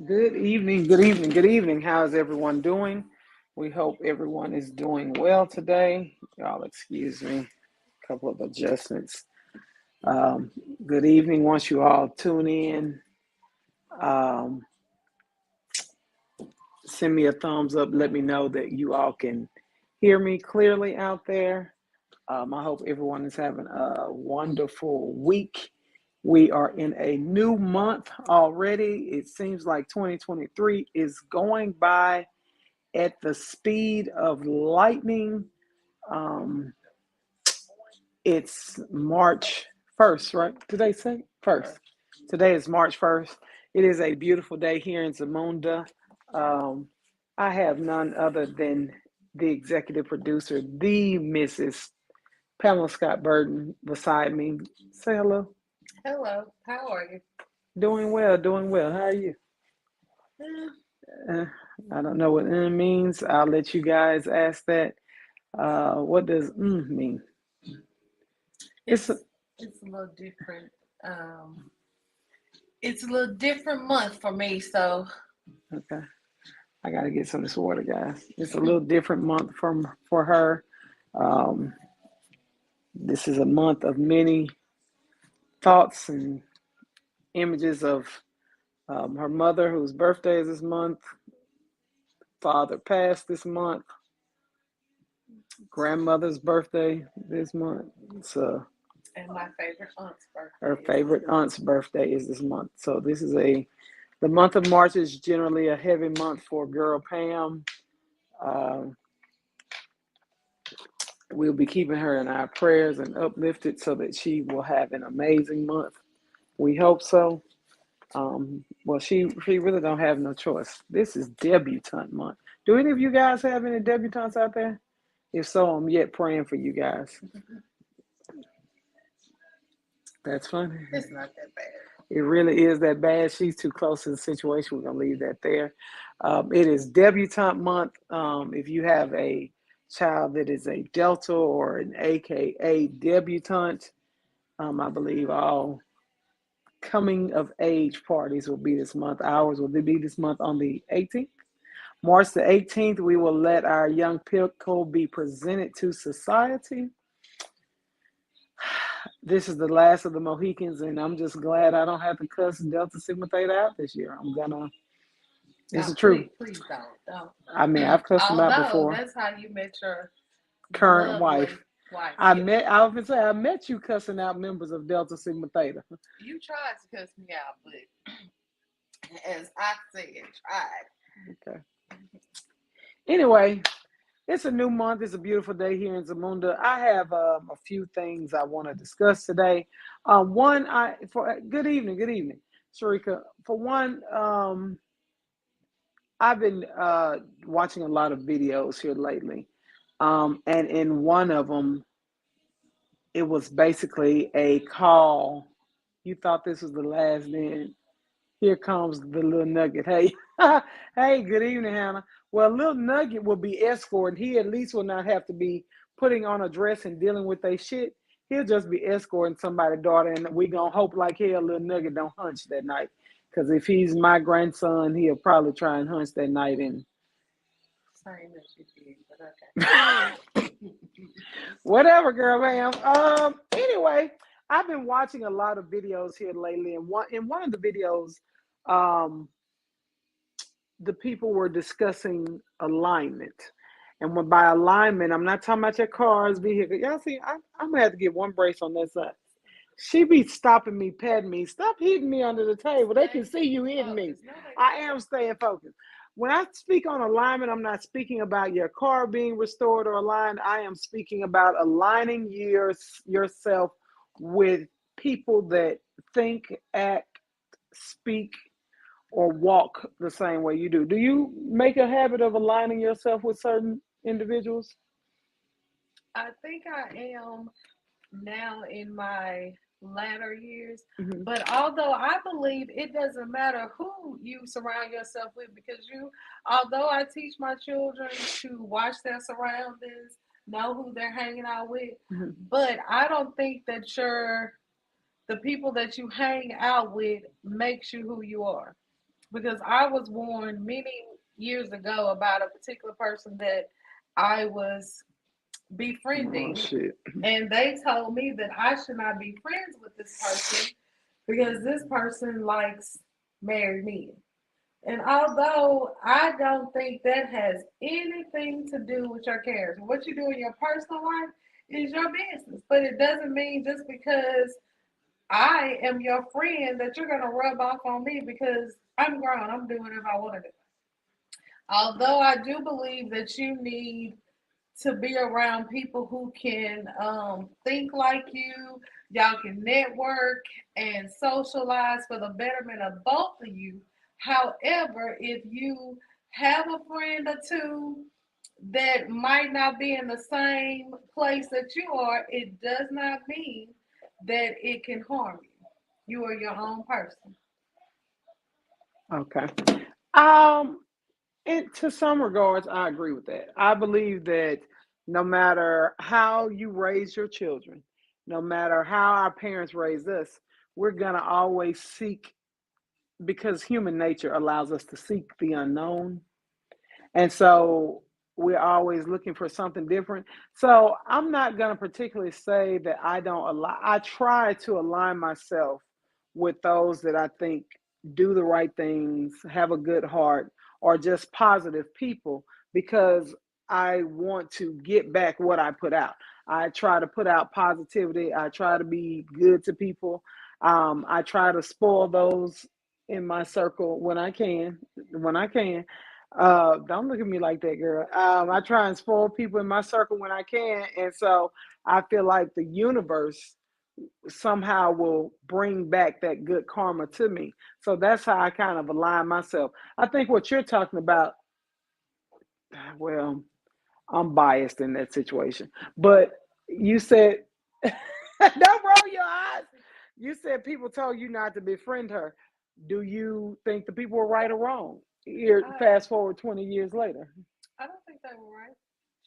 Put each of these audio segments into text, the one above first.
Good evening, good evening, good evening. How's everyone doing? We hope everyone is doing well today. Y'all, excuse me, a couple of adjustments. Um, Good evening. Once you all tune in, um, send me a thumbs up. Let me know that you all can hear me clearly out there. I hope everyone is having a wonderful week. We are in a new month already. It seems like 2023 is going by at the speed of lightning. Um, it's March 1st, right? Did they say 1st? Today is March 1st. It is a beautiful day here in Zamunda. Um, I have none other than the executive producer, the Mrs. Pamela Scott Burton, beside me. Say hello. Hello, how are you? Doing well, doing well. How are you? Uh, I don't know what means. I'll let you guys ask that. What does mean? It's It's a little different. Um, it's a little different month for me, so okay. I gotta get some of this water, guys. It's a little different month from for her. Um, this is a month of many thoughts and images of her mother, whose birthday is this month. Father passed this month. Grandmother's birthday this month. So and my favorite aunt's her birthday is this favorite month. aunt's birthday is this month. So this is a the month of March is generally a heavy month for girl Pam. Um, we'll be keeping her in our prayers and uplifted so that she will have an amazing month. We hope so. Well, she really don't have no choice. This is debutante month. Do any of you guys have any debutantes out there? If so, I'm yet praying for you guys. That's funny. It's not that bad. It really is that bad. She's too close to the situation. We're gonna leave that there. It is debutante month. If you have a child that is a Delta or an AKA debutante, I believe all coming of age parties will be this month. Ours will be this month on the 18th. March the 18th, we will let our young people be presented to society. This is the last of the Mohicans, and I'm just glad I don't have to cuss Delta Sigma Theta out this year. It's Now, the truth. please don't. I mean, I've cussed them out Although before. that's how you met your Current lovely wife. wife. I Yeah, met, I often say, I met you cussing out members of Delta Sigma Theta. you tried to cuss me out, but as I said, tried. Okay. Anyway, it's a new month. It's a beautiful day here in Zamunda. I have a few things I want to discuss today. One, I for good evening, Sharika. For one, I've been watching a lot of videos here lately, and in one of them, it was basically a call. You thought this was the last, then here comes the little nugget. Hey, hey, good evening, Hannah. Well, little nugget will be escorted. He at least will not have to be putting on a dress and dealing with their shit. He'll just be escorting somebody's daughter, and we gonna hope like hell little nugget don't hunch that night. Cause if he's my grandson, he'll probably try and hunch that night. And Same as you did, but okay. whatever, girl, ma'am. Anyway, I've been watching a lot of videos here lately, and one of the videos, um, the people were discussing alignment. And when by alignment, I'm not talking about your cars, vehicle. Y'all see, I'm gonna have to get one brace on that side. She be stopping me, patting me. Stop hitting me under the table. They can Stay see you hitting me. focused. No, they I am staying focused. When I speak on alignment, I'm not speaking about your car being restored or aligned. I am speaking about aligning yourself with people that think, act, speak, or walk the same way you do. Do you make a habit of aligning yourself with certain individuals? I think I am now in my latter years. Mm-hmm. But although I believe it doesn't matter who you surround yourself with, because although I teach my children to watch their surroundings, know who they're hanging out with, Mm-hmm. but I don't think that the people that you hang out with makes you who you are. because I was warned many years ago about a particular person that I was Oh befriending, shit. and they told me that I should not be friends with this person because this person likes married men. And although I don't think that has anything to do with your character, what you do in your personal life is your business. But it doesn't mean just because I am your friend that you're going to rub off on me because I'm grown. I'm doing whatever I want to do. Although I do believe that you need to be around people who can think like you, y'all can network and socialize for the betterment of both of you. However, if you have a friend or two that might not be in the same place that you are, it does not mean that it can harm you. You are your own person. Okay. Um, and to some regards, I agree with that. I believe that no matter how you raise your children, no matter how our parents raised us, we're gonna always seek, because human nature allows us to seek the unknown. And so we're always looking for something different. So I'm not going to particularly say that I don't align. I try to align myself with those that I think do the right things, have a good heart, or just positive people, because I want to get back what I put out. I try to put out positivity. I try to be good to people. I try to spoil those in my circle when I can. When I can, don't look at me like that, girl. I try and spoil people in my circle when I can, and so I feel like the universe somehow will bring back that good karma to me. So that's how I kind of align myself. I think what you're talking about, well, I'm biased in that situation, but you said, don't roll your eyes. You said people told you not to befriend her. Do you think the people were right or wrong? Here, I fast forward 20 years later. I don't think they were right.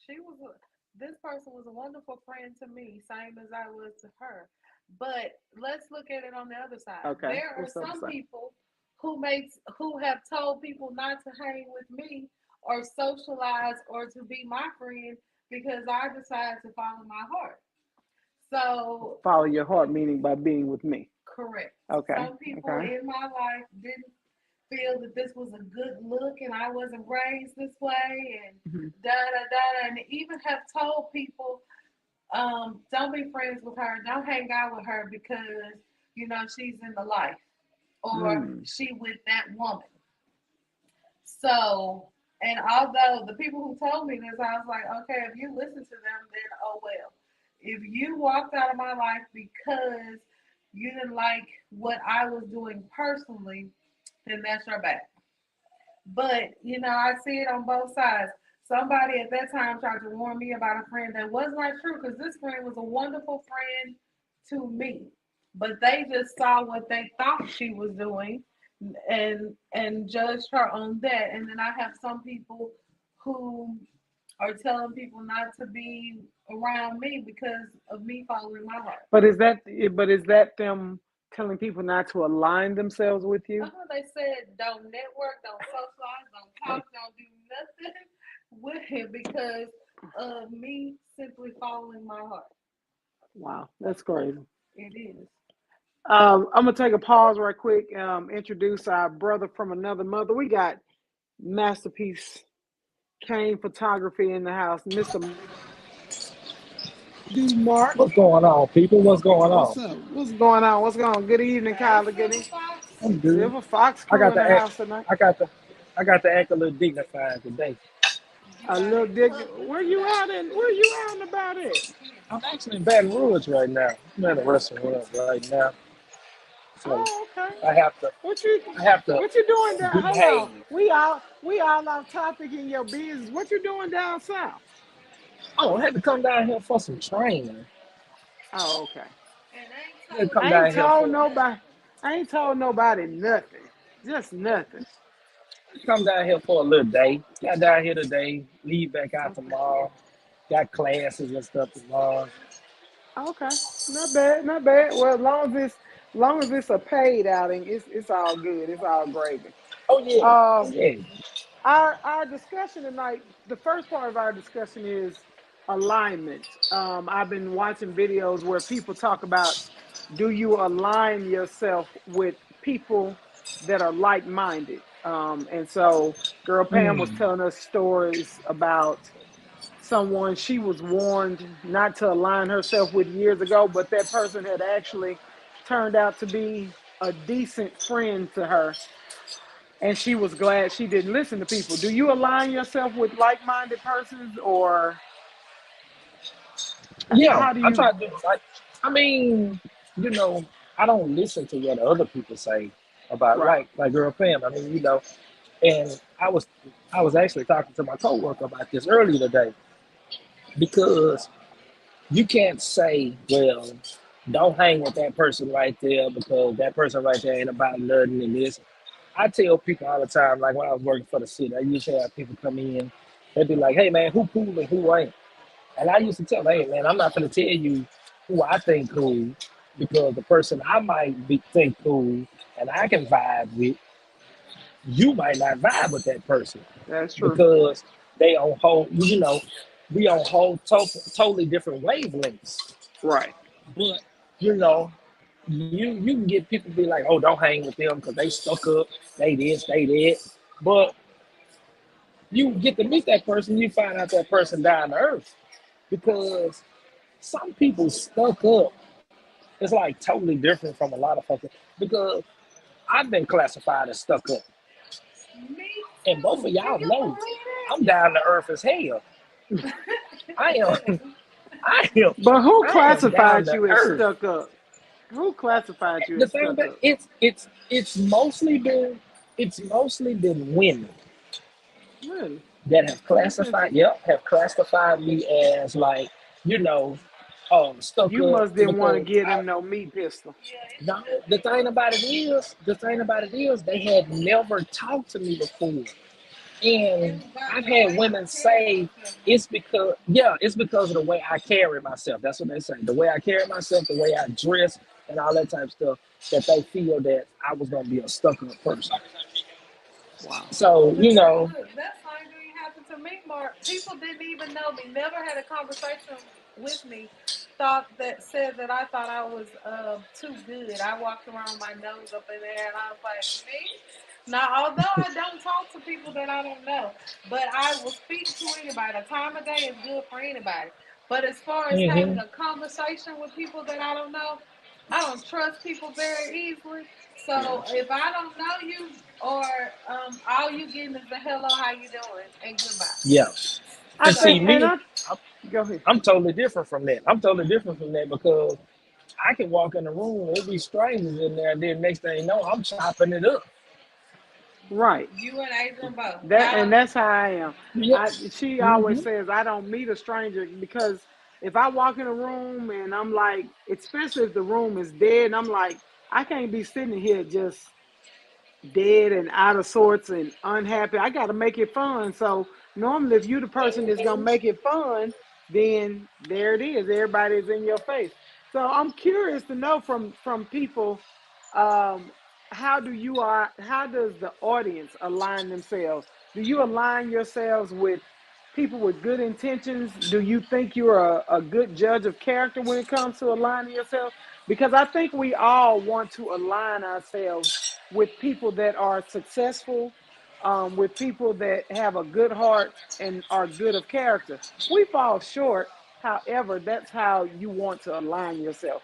She was a, this person was a wonderful friend to me, same as I was to her. But let's look at it on the other side. Okay, There are what's up, some son? people who have told people not to hang with me or socialize or to be my friend because I decided to follow my heart. So Follow your heart, meaning by being with me. correct. Okay, Some people okay. in my life didn't feel that this was a good look and I wasn't raised this way and Mhm. da da da and even have told people don't be friends with her, don't hang out with her because she's in the life or Mm. she with that woman. So and although the people who told me this, I was like, okay, if you listen to them, then oh well. If you walked out of my life because you didn't like what I was doing personally, then that's your bad. But I see it on both sides. Somebody at that time tried to warn me about a friend that was not true because this friend was a wonderful friend to me. But they just saw what they thought she was doing and judged her on that. And then I have some people who are telling people not to be around me because of me following my heart. But is that them telling people not to align themselves with you? They said don't network, don't socialize, don't talk, don't do nothing with him because of me simply following my heart. Wow, that's crazy. It is. I'm gonna take a pause right quick. Introduce our brother from another mother. We got Masterpiece Kane Photography in the house, Mr. D Mark. What's going on, people? What's going What's on? up? What's going on? What's going on? Good evening, Hey, Kyler. Good Silver evening. Fox. I'm good. Silver Fox I crew got in the to act. house tonight. I got to. I got to act a little dignified today. You A out little in dig. public Where you today. out in? Where you out and about it? I'm actually in Baton Rouge right now. I'm at a restaurant right now, so Oh, okay. I have to. What you I have to what you doing down? Hold on. behave. We all off topic in your business. What you doing down south? Oh, I had to come down here for some training. Oh, okay. And they ain't I had to told come you I ain't down nothing here told for. but nobody. nothing. I ain't told nobody nothing. Just nothing. Come down here for a little day. Got down here today. Leave back out Okay. tomorrow. Got classes and stuff tomorrow. Okay. Not bad. Not bad. Well, as long as it's a paid outing, it's all good. It's all gravy. Oh yeah, oh Um, yeah. our discussion tonight, the first part of our discussion is alignment. I've been watching videos where people talk about, do you align yourself with people that are like-minded? And so girl Pam was Mm. telling us stories about someone she was warned not to align herself with years ago, but that person had actually turned out to be a decent friend to her, and she was glad she didn't listen to people. Do you align yourself with like-minded persons, or Yeah, how do I'm you? trying to do like I mean, you know, I don't listen to what other people say about Right. like girl Pam. I mean, and I was actually talking to my coworker about this earlier today because you can't say, well, don't hang with that person right there because that person right there ain't about nothing and this. I tell people all the time, like when I was working for the city, I used to have people come in, they'd be like, hey man, who cool and who ain't? And I used to tell them, hey man, I'm not gonna tell you who I think cool because the person I might think cool and I can vibe with, you might not vibe with that person That's true. because they on whole, we on whole totally different wavelengths. Right. But you know, you can get people to be like, oh, don't hang with them because they stuck up, they this, they that. But you get to meet that person, you find out that person down to earth because some people stuck up. It's like totally different from a lot of folks because I've been classified as stuck up, Me and both of too. Can y'all you know believe I'm down to earth as hell. I am, that? I am, But who I am down classified to you as earth. stuck up? Who classified you The as thing stuck about up? it's mostly been women Really? that have That's classified, interesting. yep, have classified me as like, you know, stuck You up must didn't want to because give I them no meat pistol. no, the thing about it is they had never talked to me before. And It's about I've the had way you women carry say yourself. it's because of the way I carry myself. That's what they say. The way I carry myself, the way I dress and all that type of stuff, that they feel that I was gonna be a stuck up person. Wow. So, But that same thing happened to me, Mark. People didn't even know me, never had a conversation with me, said that I thought I was too good. I walked around with my nose up in the air and I was like, me? Now, although I don't talk to people that I don't know, but I will speak to anybody. A time of day is good for anybody. But as far as having hmm a conversation with people that I don't know, I don't trust people very easily. So Gotcha. if I don't know you, or all you getting is the hello, how you doing, and goodbye. yeah. I And think, see So and me, I I'm, go ahead. I'm totally different from that. I'm totally different from that because I can walk in the room, there'll be strangers in there, and then next thing you know, I'm chopping it up. Right. you and Adrian both. That and Y'all, that's how I am. Yep. She always hmm says I don't meet a stranger because if I walk in a room and I'm like, especially if the room is dead, I'm like, I can't be sitting here just dead and out of sorts and unhappy. I got to make it fun. So normally, if you the person that's gonna make it fun, then there it is. Everybody's in your face. So I'm curious to know from people, um, how does the audience align themselves? Do you align yourselves with people with good intentions? Do you think you're a good judge of character when it comes to aligning yourself? Because I think we all want to align ourselves with people that are successful, with people that have a good heart and are good of character. We fall short. However, that's how you want to align yourself.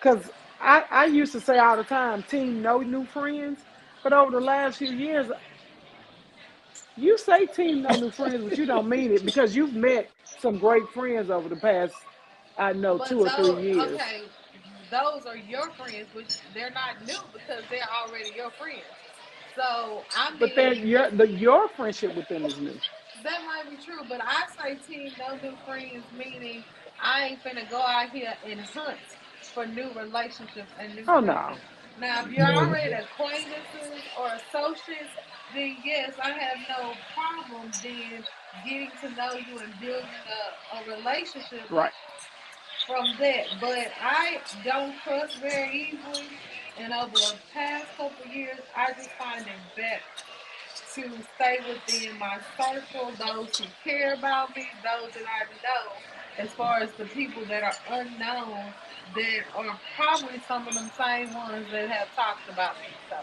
Because I used to say all the time, team no new friends. But over the last few years, you say team no new friends, but you don't mean it because you've met some great friends over the past, I know, but 2 or 3 years. okay, those are your friends, but they're not new because they're already your friends. So I But then mean, your friendship with them is new. that might be true, but I say team no new friends, meaning I ain't finna go out here and hunt for new relationships and new Oh no. friendships. Now, if you're already hmm acquaintances or associates, then yes, I have no problem then getting to know you and building a relationship Right. from that. But I don't trust very easily, and over the past couple of years, I just find it better. to stay within my circle, those who care about me, those that I know, as far as the people that are unknown, that are probably some of them same ones that have talked about me. So,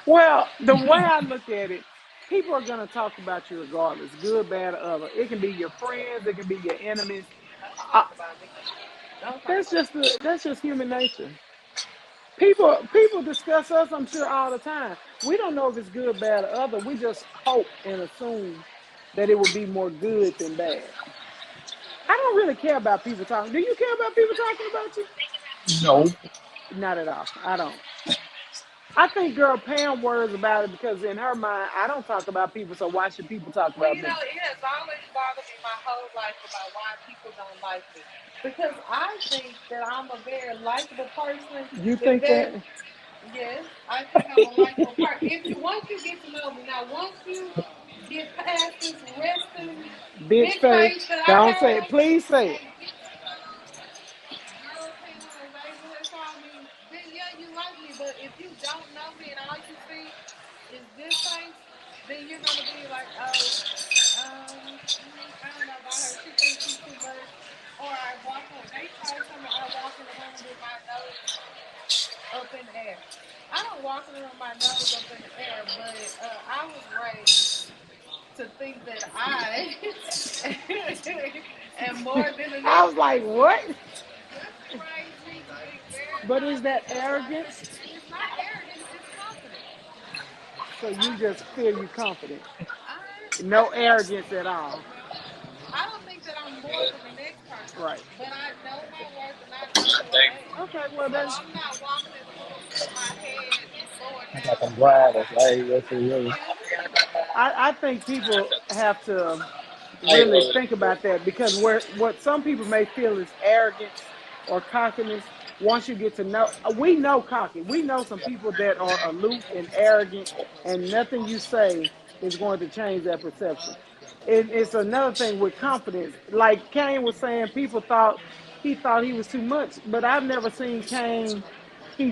Well, the way I look at it, people are going to talk about you regardless, good, bad, or other. It can be your friends, it can be your enemies. Uh, talk about me. Don't talk that's about just that's just human nature. People discuss us, I'm sure, all the time. We don't know if it's good, bad, or other. We just hope and assume that it would be more good than bad. I don't really care about people talking. Do you care about people talking about you? No. Not at all. I don't. I think girl Pam worries about it because in her mind, I don't talk about people, so why should people talk Well, about you know, me? it has always bothered me my whole life about why people don't like me. Because I think that I'm a very likable person. You If think there's that? Yes, I think I'm a likable person. If you once you get to know me, now once you get past this resting Bitch bitch face. face that I Don't say it. have, Please say it. and get to know Girl Pam, as Asia has called me, then yeah, you like me. But if you don't know me and all you see is this face, then you're gonna be like, oh, I don't know about her. She thinks she's too much. Or I walk on. They probably tell me I walk in the room with my nose up in the air. I don't walk in the room with my nose up in the air, but I was raised to think that I am more than the I next was like, person. what? Just raised me to think very But is highly that of myself. arrogance? It's not arrogance, it's confidence. So you I just feel you confident. I No know arrogance at all. I don't think that I'm more than the next person, Right. but I know my worth and I know who I am. Okay, well So then I'm not walking in the room with my head lowered I got down some to my drivers. nose. Hey, that's really. Yeah. I think people have to really think about that because where what some people may feel is arrogance or cockiness. Once you get to know, we know cocky. We know some people that are aloof and arrogant, and nothing you say is going to change that perception. It's another thing with confidence. Like Kane was saying, people thought he was too much, but I've never seen Kane.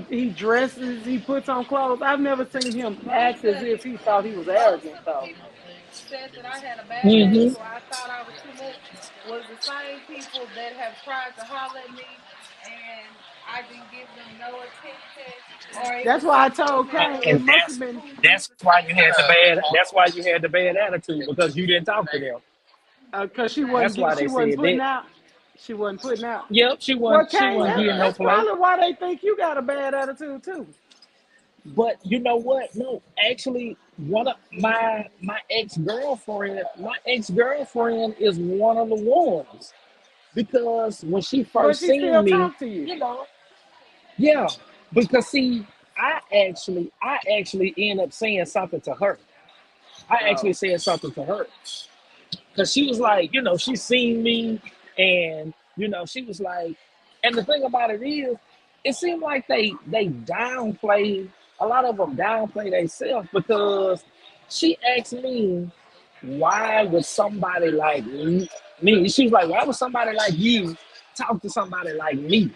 He dresses, he puts on clothes. I've never seen him Let me act as tell if you, he thought he was most arrogant, of the though. people that said that I had a bad Mm-hmm. attitude or I thought I was too much was the same people that have tried to holler at me and I didn't give them no attention, or it That's was why I some told female Kane it And must have that's been who used that's to why say you had the something. bad. That's why you had the bad attitude because you didn't talk to them. because That's why she they wasn't said putting that. out. She wasn't putting out. Yep, Well, she Kane, wasn't getting no that's play. probably why they think you got a bad attitude too. But you know what? No, actually, one of my ex girlfriend is one of the ones because when she But first she seen still me, talk to you. you know, yeah, because see, I actually end up saying something to her. I actually Oh, said something to her because she was like, she seen me, and she was like, and the thing about it is, it seemed like they downplay a lot of them downplay themselves because she asked me why would somebody like me? She was like, why would somebody like you talk to somebody like me?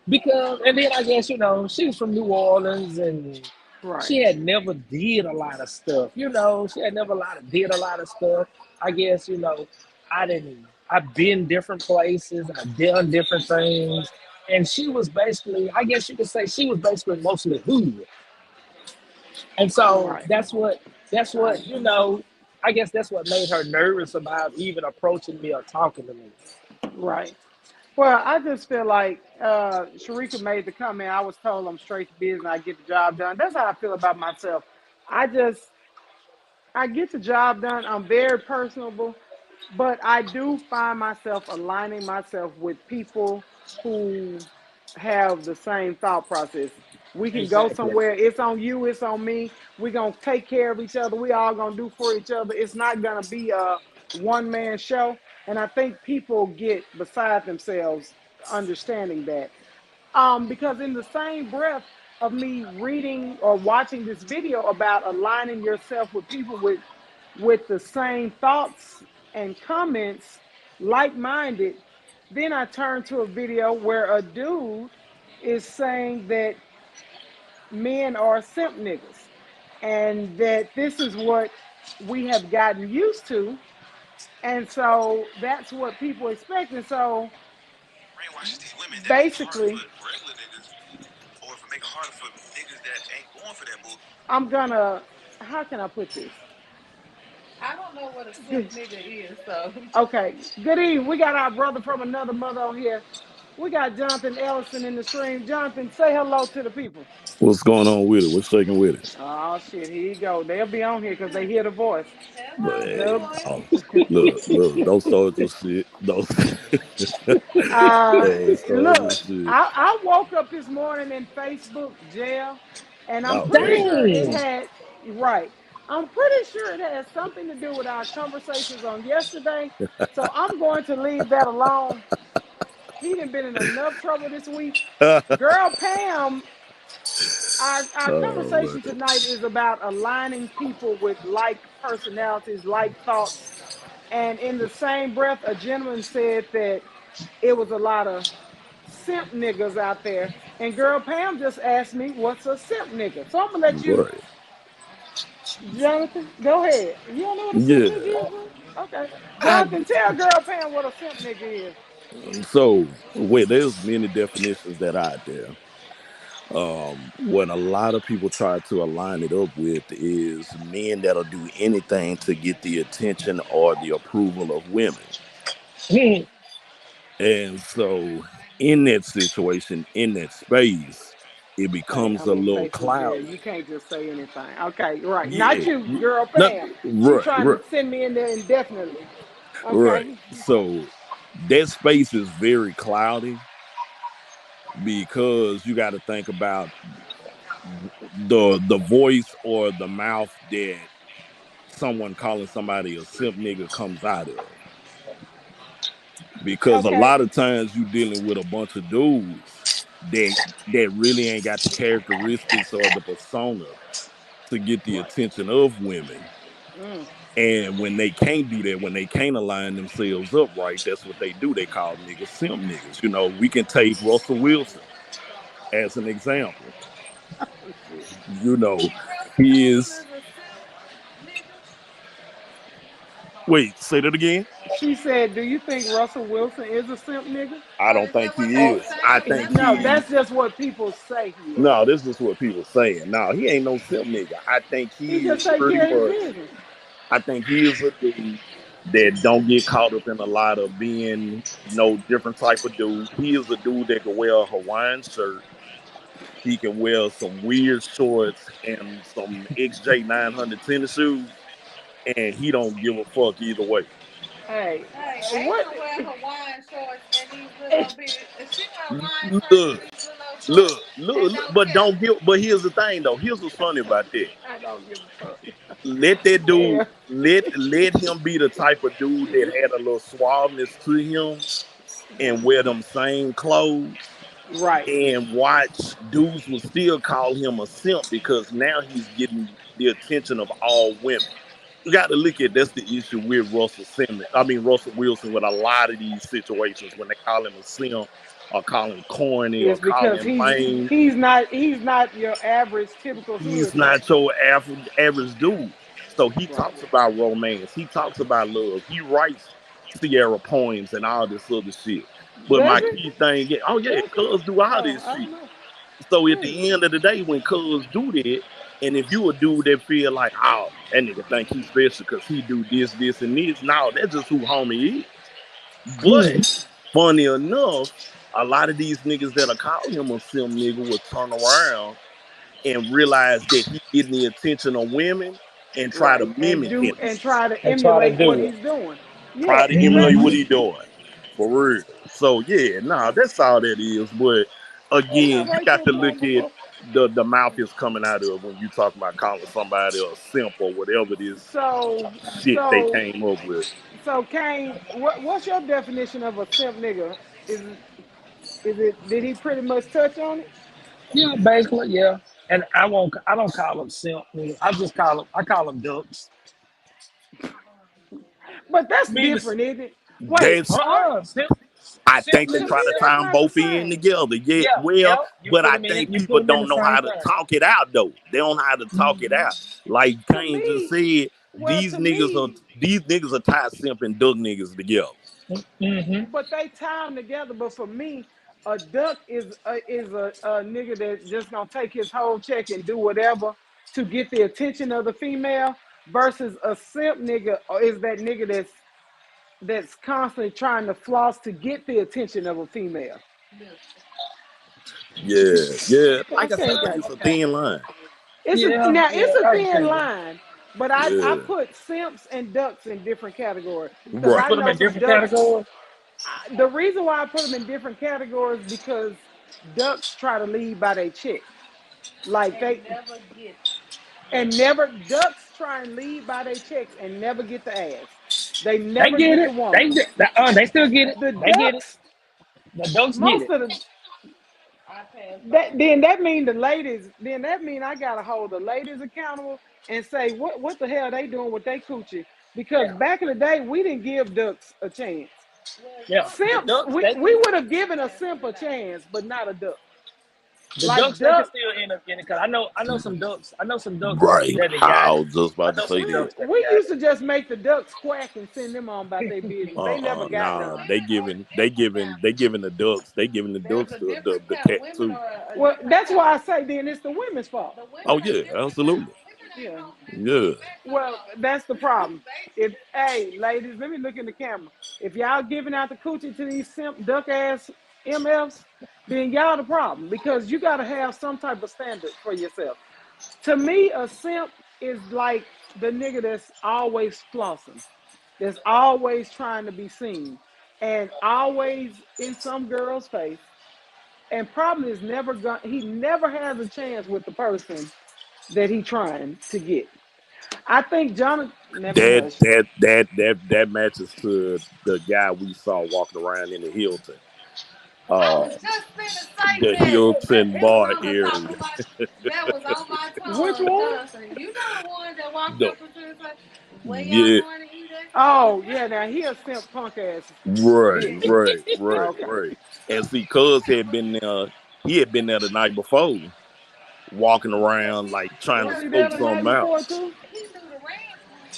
Because and then I guess she was from New Orleans and right. she had never did a lot of stuff. She had never did a lot of stuff. I guess I didn't. I've been different places. I've done different things, and she was basically. I guess you could say she was basically mostly hood, and so Right. that's what I guess that's what made her nervous about even approaching me or talking to me. Right. Well, I just feel like Sharika made the comment. I was told I'm straight to business. I get the job done. That's how I feel about myself. I just I get the job done. I'm very personable, but I do find myself aligning myself with people who have the same thought process. We can go Exactly. somewhere. It's on you. It's on me. We're gonna take care of each other. We all gonna do for each other. It's not gonna be a one man show. And I think people get beside themselves understanding that. Because in the same breath of me reading or watching this video about aligning yourself with people with the same thoughts and comments, like-minded, then I turned to a video where a dude is saying that men are simp niggas and that this is what we have gotten used to. And so that's what people expect. And so brainwashes these women that make it harder for basically, regular niggas, or if it make it harder for niggas that ain't going for that bull. I'm gonna, how can I put this? I don't know what a simp Good- nigga is, so Okay, good evening. We got our brother from another mother on here. We got Jonathan Ellison in the stream. Jonathan, say hello to the people. What's going on with it? What's shaking with it? Oh shit, here you go. They'll be on here because they hear the voice. But hello, hey, The, boy. oh, look, don't start your shit. Don't, uh, don't start your look, shit. I woke up this morning in Facebook jail, and I'm Oh pretty damn. sure it Dang. had right. I'm pretty sure it has something to do with our conversations on yesterday. So I'm going to leave that alone. He done been in enough trouble this week. Girl Pam, our Oh man. conversation tonight is about aligning people with like personalities, like thoughts. And in the same breath, a gentleman said that it was a lot of simp niggas out there. And girl Pam just asked me, what's a simp nigga? So I'm gonna let you, Right. Jonathan, go ahead. You don't know what a simp Yeah. nigga is, bro? Okay. I Jonathan, tell girl Pam what a simp nigga is. so wait, there's many definitions that are out there. What a lot of people try to align it up with is men that'll do anything to get the attention or the approval of women. Hmm. And so, in that situation, in that space, it Say, becomes I'm a in little Facebook jail. cloudy. You can't just say anything. Okay, right. Not Yeah, you, girl not Pam. She right, trying right, to send me in there indefinitely. right. Okay. So that space is very cloudy because you got to think about the voice or the mouth that someone calling somebody a simp nigga comes out of. Because a Okay. lot of times you dealing with a bunch of dudes that really ain't got the characteristics or the persona to get the Right. attention of women. Mm. And when they can't do that, when they can't align themselves up right, that's what they do. They call niggas simp niggas. You know, we can take Russell Wilson as an example. Oh, shit. You know, Russell he Wilson is. is a simp nigga. Wait, say that again. She said, do you think Russell Wilson is a simp nigga? I Oh, don't is that think what he Or people is. I saying? think That's what no, they he. that's just what people say he is. No, this is what people saying. No, he ain't no simp nigga. I think He he just is take pretty care of his much. business. I think he is a dude that don't get caught up in a lot of being no different type of dude. He is a dude that can wear a Hawaiian shirt. He can wear some weird shorts and some XJ 900 tennis shoes, and he don't give a fuck either way. Hey, Hey, what? Ava wear Hawaiian shorts and these little old bitch. She wear Hawaiian shirts and Look, these little old shorts and look, don't but care. don't give. But here's the thing, though. Here's what's funny about that. I don't give a fuck. Let that dude Yeah, let him be the type of dude that had a little suaveness to him and wear them same clothes right. and watch dudes will still call him a simp because now he's getting the attention of all women. You got to look at that's the issue with Russell Wilson with a lot of these situations when they call him a simp or call him corny or It's call because him lame. he's not your average typical He's hood rat. not your average dude. So he Right. talks about romance. He talks about love. He writes Sierra poems and all this other shit. But Does my he? key thing, yeah, oh yeah, Okay. cuz do all Oh, this I shit. don't know. So at Really? the end of the day, when cuz do that, and if you a dude that feel like, oh, that nigga think he's special because he do this, this, and this, no, that's just who homie is. But Hmm. funny enough, a lot of these niggas that'll call him a sim nigga will turn around and realize that he getting the attention of women and try to Right. And mimic him, try to And try to emulate what do it. he's doing. try Yeah, to emulate what exactly. Hmm. he doing. For real. So yeah, nah, that's all that is. But Ain't again, nothing you like got your to look at mama. the mouth is coming out of when you talk about calling somebody a simp or whatever this So shit they so came up with. so Kane, what's your definition of a simp nigga? Is it did he pretty much touch on it? Yeah, basically, yeah. And I won't. I don't call them simp. Nigga. I just call them. I call them ducks. But that's Means different, isn't it? Wait, That's simp. I Simp think they to nigga. try to me Simp. that's tie them not the both in same. together. Yeah, Yeah, yeah. well, You but put I them in it. think You put people them in the don't know how same to thing. talk it out though. They don't know how to talk it out. Like To Kane just me, said, Well, these to niggas are tied simp and duck niggas together. Mm-hmm. but they tie them together. But for me, a duck is a nigga that just gonna take his whole check and do whatever to get the attention of the female. Versus a simp nigga is that nigga that's constantly trying to floss to get the attention of a female. Yeah. Like I Okay, said, guys. it's a thin line. It's a I thin understand that. line, but I Yeah. put simps and ducks in different categories because You Right. I put them know in some different ducks. categories. The reason why I put them in different categories because ducks try to lead by their chick, like And they never get. and never ducks try and lead by their chicks and never get the ass. They They never get get the it. They woman. get. They still get it. The They get it. ducks, The dogs get most it. of the I pass that on. then that mean the ladies. Then that mean I gotta hold the ladies accountable and say what the hell they doing with they coochie because Yeah. back in the day we didn't give ducks a chance. Well, Yeah. ducks The Simps, ducks. we would have given a simp a chance, but not a duck. The Like ducks. They can duck, still end up getting it. Cause I know some ducks. I know some ducks Right. that they I got it. was just I about to know say some that. ducks that they we got used it. to just make the ducks quack and send them on about their business. They never got Nah. none. They giving the ducks. They giving the there's ducks a the, different the kind. cat Women too. are a Well, different that's why I kind. say then it's the women's fault. The women Oh are yeah, different kind. absolutely. Women ain't Yeah. gonna Yeah. back no Well, up. that's the problem. They If hey ladies, let me look in the camera. If y'all giving out the coochie to these simp duck ass MFs, then y'all the problem because you got to have some type of standard for yourself. To me, a simp is like the nigga that's always flossing, that's always trying to be seen, and always in some girl's face, and probably is never going. He never has a chance with the person that he trying to get. I think Jonathan. Let me That hush. that that that matches to the guy we saw walking around in the Hilton. I Uh was just finna say the that. Hilton It was bar on the top area. of my. That was on my Which tongue, one? Jonathan. You know the one that walked The up and said, "Where y'all yeah, going to eat at?" Oh yeah, now he a simp punk ass bitch. Okay. right. And see, Cuz had been there. He had been there the night before, walking around like trying to Was he there scope the night something out. before too? He knew the ranch was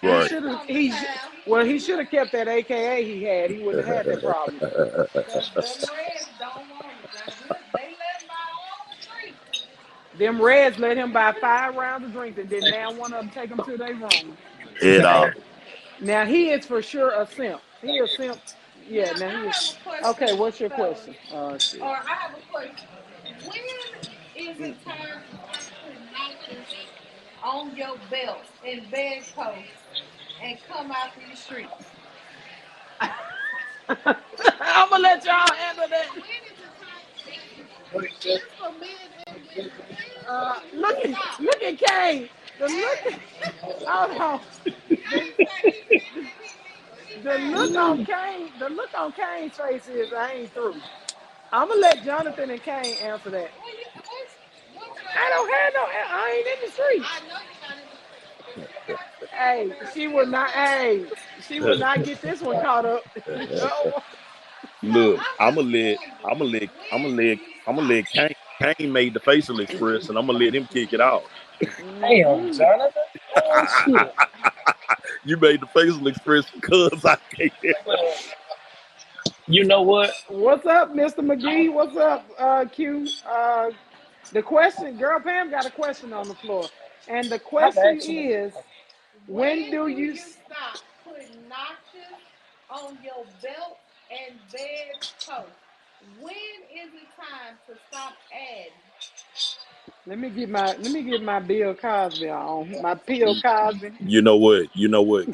He Right. came should have. from the He town. well, he should have kept that AKA he had. He wouldn't have had that problem. The Reds don't want it. They let him buy all the drinks. Them Reds let him buy 5 rounds of drinks and did now one of them take him to their room. At all. Now he is for sure a simp. He a simp. Yeah. Now Now he I is. have a Okay. question, What's your fellas. question? Oh shit. Or I have a question. When is it time to start putting notches on your belts and bedposts and come out these streets? I'm gonna let y'all handle that. When is it time? This for men and women. When do you stop? Look at Kane. The look. Hold on. The, He the mad. look on Kane. The look on Kane's face is I ain't through. I'm gonna let Jonathan and Kane answer that. What's your I don't answer? have no. I ain't in the streets. I know you're not in the street, but you got scared Hey, about she will real not. life. Hey, she will not get this one caught up. No. So Look, I'm I'ma just let wondering, I'ma let I'ma when do let you I'ma stop? let Kane made the facial expression. I'm gonna let him kick it off. Damn, Mm-hmm. Jonathan. Oh shit. You made the facial expression cause I can't. Well, you know what? What's up, Mr. McGee? What's up, Q? The question, girl Pam got a question on the floor. And the I've question actually. is, when When do do you you stop putting notches on your belt and bed post? When is it time to stop adding? let me get my Bill Cosby on. My Bill Cosby. You know what? You know what?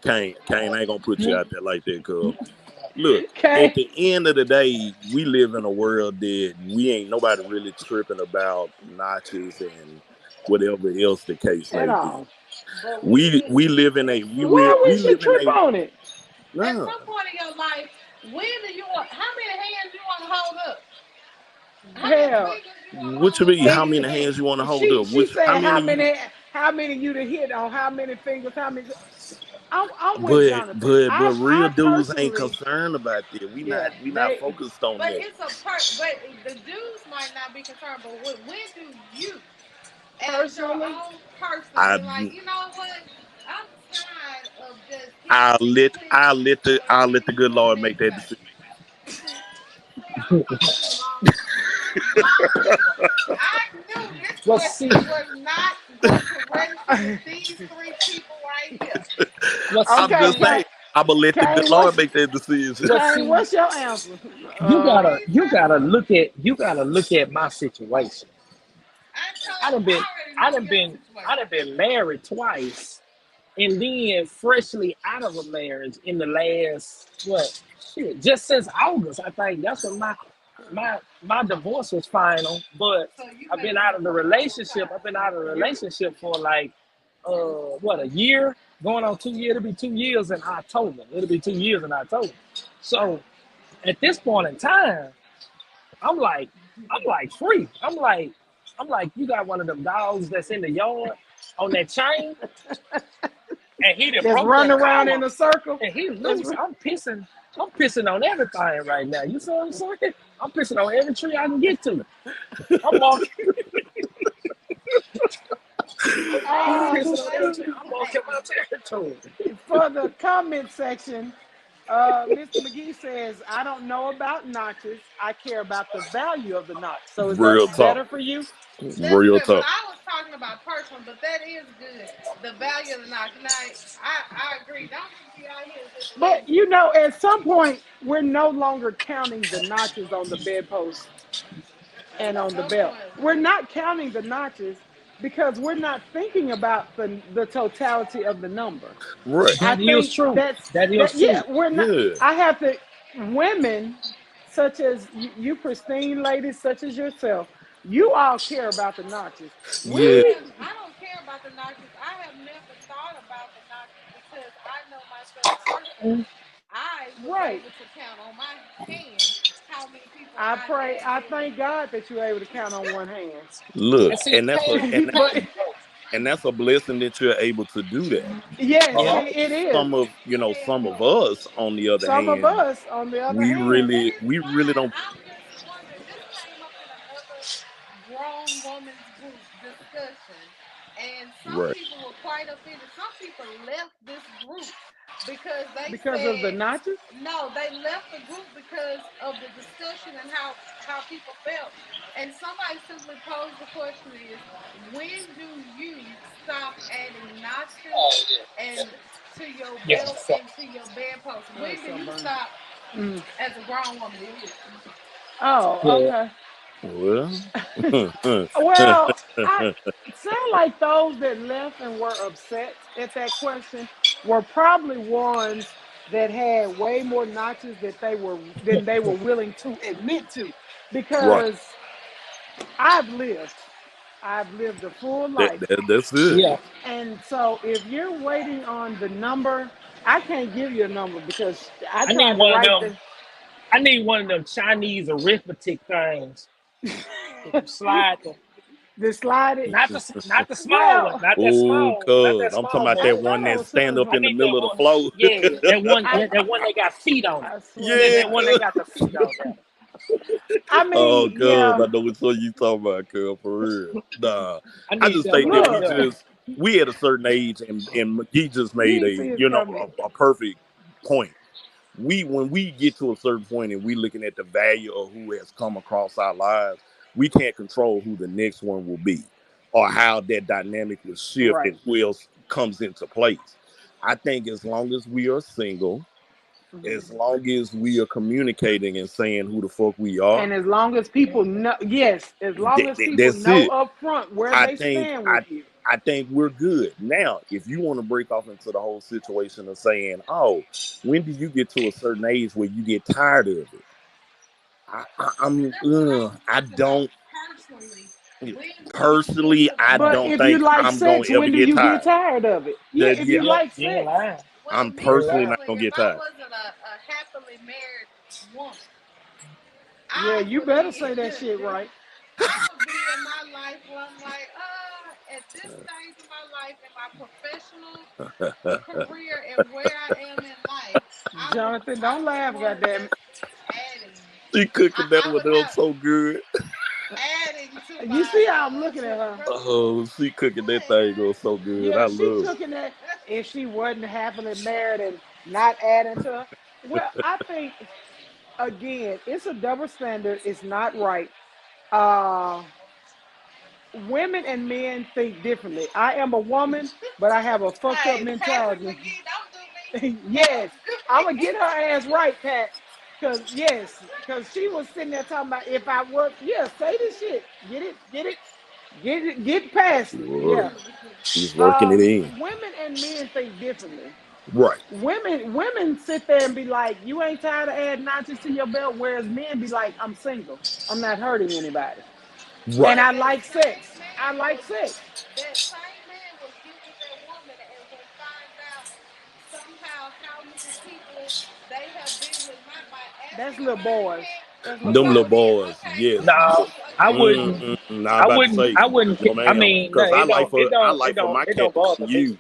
Kane ain't gonna put you out there like that, cuz. Look, at Okay. the end of the day, we live in a world that we ain't nobody really tripping about notches and whatever else the case At may be. all. But we should, We live in a at some Why we we point, should live in trip a on it? at no. some point in your life, when do you want? How many hands you want to hold up? How many Hell, fingers you want to What you hold mean? How up? many it, hands you want to hold she up? she Which how said many you? how many you to hit on how many fingers, how many. I'm with Jonathan. But real I dudes ain't But personally, concerned about that. yeah, We not they focused on that. it's a part. But the dudes might not be concerned. But when do you? as your Personally, own person, I be like, you know what? I'm tired of just I hitting these let clicks I let the or I let the hitting good the Lord make next that button. decision. I knew this Well, see, question was not going to register with these three people right here. well, I'm see, okay, just saying, I'm gonna let the good Kane, Lord make that decision. well, Kane, see, what's your answer? you Uh, gotta, Please you gotta answer. look at my situation. I done been, I already I know done your been, situation. I done been married twice, and then freshly out of a marriage in the last what? Shit, just since August, I think that's when my divorce was final. But So you I've been making out a of the full relationship. I've time. been out of the relationship for like what, a year, going on 2 years. It'll be 2 years in October. It'll be 2 years in October. So at this point in time, I'm like, I'm like free. I'm like, you got one of them dogs that's in the yard on that chain, and he done that's broke running that around collar, in a circle. and he That's loose. I'm pissing on everything right now. You see what I'm saying? I'm pissing on every tree I can get to. I'm walking, I'm uh, pissing on every tree. I'm walking my territory. for the comment section, Mr. McGee says, I don't know about notches. I care about the value of the notch. So is that Real talk. better for you? That's Real good, but talk. I was talking about personal, but that is good. The value of the notch. Now, I agree. Don't just be out here just But letting. you know, at some point, we're no longer counting the notches on the bedpost and At on the some belt. point, We're not counting the notches because we're not thinking about the totality of the number. Right. I That is think true. that's That that. is Yeah, true. we're not. Yeah. I have to. Women, such as you pristine ladies, such as yourself, you all care about the notches. Yeah. We I don't care about the notches. I have never thought about the notches because I know myself personally. I was right. able to count on my hand how many people I I pray. had I been thank with. God that you're able to count on one hand. Look, And see, and that's a Cam, and but and that's a blessing that you're able to do that. yes, yeah, it is. Some of Hell us, on the other Some of hand, us, on the other we hand, but really it's we really fine. don't. I'm just wondering. This came up in another grown woman's group discussion, and some Right. people were quite offended. Some people left this group because they because of the said notches. no. They left the group because of the discussion and how people felt. And somebody simply posed the question: Is when do you stop adding notches and to your yeah. belt So, and to your bedpost? Oh, When do you sunburn. stop Mm. as a grown woman? Oh, yeah, okay. Well, Well, I sound like those that left and were upset at that question were probably ones that had way more notches that they were willing to admit to, right. because I've lived, I've lived a full life, That's it. yeah. and so if you're waiting on the number, I can't give you a number because I I need tried to one of write them. I need one of them Chinese arithmetic things. Slide the, the slide it. not the small one, Well, Oh, not cuz that I'm talking small about I that boy. one thought I that was stand telling up I you. in the need that middle of the one. floor. Yeah, I that one that got feet on it. I swear to Yeah, That one that God. cuz. got the feet on there. I Oh, mean, cuz yeah. I know which one you talking about, cuz, for real. Nah, I I need just that think one that right Look, there. we at a certain age, and McGee just you made ain't see his comment. a perfect point. When we get to a certain point and we looking at the value of who has come across our lives, we can't control who the next one will be or how that dynamic will shift Right. and who else comes into place. I think as long as we are single, Mhm. as long as we are communicating and saying who the fuck we are, And as long as people know, yes, as long as people that's know it. up front where I they think stand I with you. I think we're good. Now, if you want to break off into the whole situation of saying, "Oh, when do you get to a certain age where you get tired of it?" That's what I was I talking about don't personally. When do you get personally. to the I But don't point? if you think like I'm gonna sex, ever when do get you get tired. tired of it? Yeah, if you Yeah, Yep, like you ain't sex. lying. Well, I'm me You ain't personally lying. not personally, gonna if get I tired. wasn't a happily married woman, Yeah, I you would better be say that shit right. I would be in my life where I'm like, at this stage of my life, in my professional career and where I am in life, Jonathan, I don't would laugh, want goddamn just adding. She cooking that I one would up have so good. adding to You see how I'm looking at her? Oh, she cooking that thing up so good. I Yeah, she love it. cooking that. If she wasn't happily married and not adding to her, well, I think again, it's a double standard. It's not right. Uh, Women and men think differently. I am a woman, but I have a fucked up Hey, Patrick mentality. McGee, don't do Yes, I'm gonna get her ass right, Pat. Cause yes, cause she was sitting there talking about if I was, yeah, say this shit, get past it, yeah. Word. She's working it in. Women and men think differently. Right. Women sit there and be like, you ain't tired of adding notches to your belt, whereas men be like, I'm single, I'm not hurting anybody, and Right. I But that like same sex. I man like was sex. that same man was getting with that woman and when finds out somehow how many people they have been with not by That's asking little about it boys. yet, That's little Them he little boys. goes in. boys, Okay, yes. so No, I okay, so wouldn't. Nah, I'm I about to wouldn't. say, I wouldn't. no I ma'am. mean, no, Because it don't. It I don't. It like for don't. my It cat don't to bother me. confuse.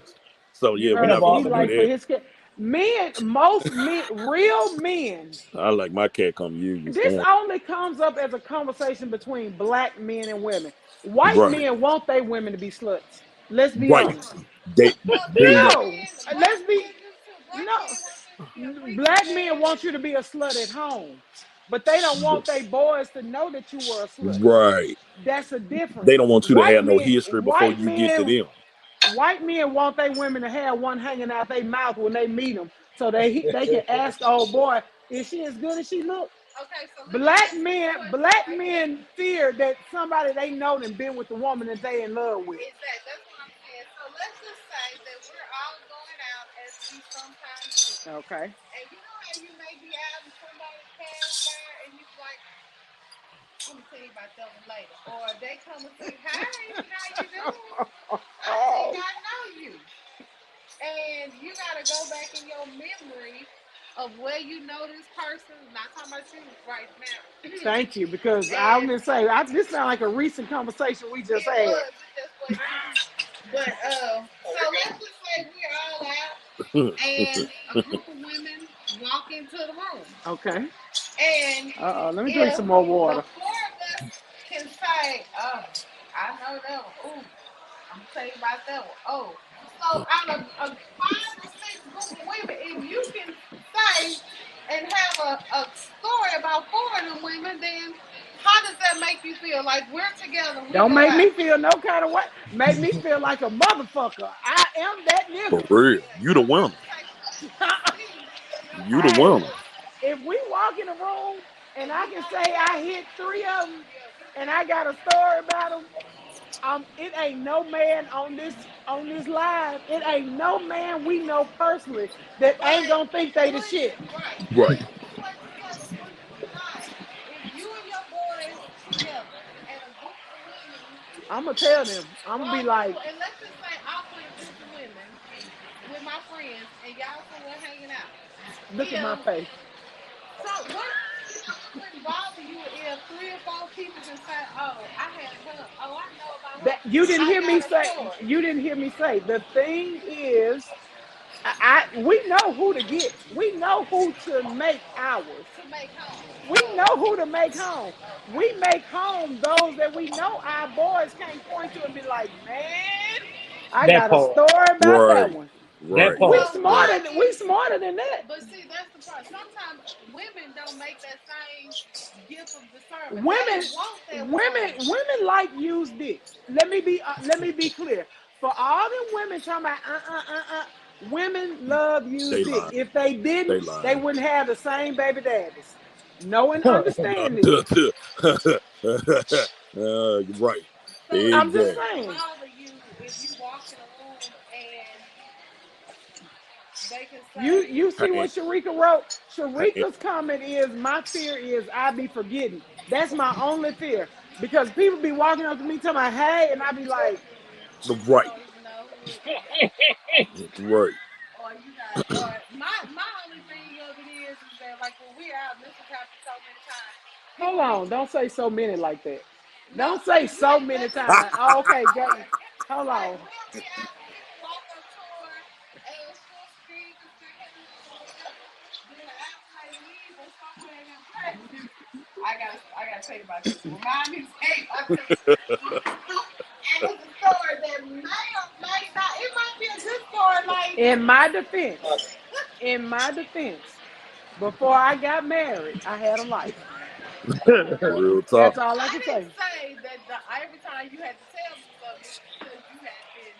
So yeah, It we don't not He bother gonna do me. like for that. his kid. Men, most men, real men. I like my cat confused. This Come only comes up as a conversation between black men and women. White on. Right. men want their women to be sluts. Let's be Right. honest. They well bingo. No, black let's be men do too. Black no. men want you to be a freaky Black men man want you to be a slut at home, but they don't want their boys to know that you were a slut. Right. That's a difference. They don't want you to have no history before White you get to men, them. white men want their women to have one hanging out their mouth when they meet them, so they can ask, "Oh boy, is she as good as she look?" okay, so let me ask you this question Black right here. men fear that somebody they know and been with the woman that they in love with. Exactly. That's what I'm saying. So let's just say that we're all going out as we sometimes do. Okay. And you know how you may be out and somebody pass by and you be like, I'm gonna tell you about that one later. Or they come and say, hey, how you doing? I think I know you. And you gotta go back in your memory of where you know this person. Not talking about you right now. Thank you, because I was And gonna say this sounds like a recent conversation we just it had. was, it just wasn't you. But so let's just say we're all out and a group of women walk into the room. Okay. And Let me drink if some more the water. four of us can say, oh, I know that one. Ooh, I'm gonna tell you about that one. Oh, so out of a 5 or 6 group of women, if you can say and have a story about four of them women, then how does that make you feel? Like we're together, we Don't go make me out. feel no kind of way. Make me feel like a motherfucker. I am that For nigga. real. Yeah, You you the don't have winner. to take me. You the Hey, winner. if we walk in a room and And I you can know say what? I hit 3 of them Yeah, we and can. I got a story about them, it ain't no man on this live. It ain't no man we know personally that ain't But gonna think they the shit. right, Right. let's just play together for tonight. If you and your boys together and a group of women I'm gonna tell them. I'm gonna be walk like, through, and let's just say I'm with a group of women with my friends, and y'all somewhere hanging out. look at my If face. so, what wouldn't bother you if 3 or 4 people can say, "Oh, I had her. Oh, I know about her. That you didn't I hear me got a say. story You didn't hear me say. The thing is, we know who to get. We know who to make ours. to make home." We know who to make home. Okay. We make home those that we know our boys can't point to and be like, man, I That got a part. story about that Right. one. That Right. part. So why We is smarter than that. But see, that's the part. Sometimes women don't make that same gift of discernment. They Women, want that one. women like used dicks. Let me be clear. For all them women talking about women love They used dick. lying. If they They didn't, they lying. wouldn't have the same baby daddies. Know and understand this. Right. So it I'm just Exactly. doesn't saying. bother you if you walk in a room and they can say, You see And, what Sharika wrote? and Sharika's comment is my fear is I be forgetting. That's my only fear. Because people be walking up to me talking about hey, and I be like, you right. don't even know who it is. Right. Or you got, or my only thing of it is that like when we're out, and this has happened so many times, hold people be, on, don't say so many like that. no, Don't say we, so many let's just say, times. Oh, okay, got it. Hold like on. we'll be out and people walk up to her and she'll scream and say hello or whatever. Then after they leave or somewhere in that place, I gotta tell you about this. Remind me to tell you about this. And it's a story that may or may not. It might be a good story. Like In my defense, before I got married, I had a life. Real That's talk. all I I can didn't say. say that every time you had to tell me something it's because you had been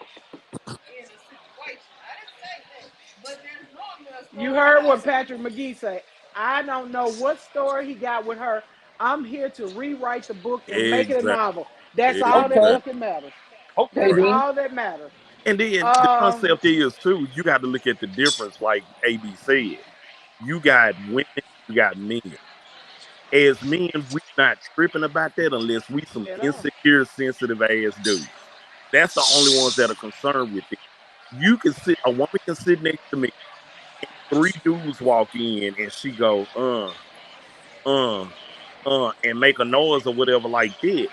in a situation. I didn't say that. But there's normally a You story heard what like Patrick McGee say. I don't know what story he got with her. I'm here to rewrite the book and make it a Exactly. novel. That's all that Okay. Exactly. fucking matters. Okay, That's Right. then. all that matters. And then the Um, concept is too, you got to look at the difference, like AB said. You got women, you got men. As men, we not tripping about that unless we some at all. insecure, sensitive ass dudes. That's the only ones that are concerned with it. You can sit, a woman can sit next to me, three dudes walk in, and she go, and make a noise or whatever like that.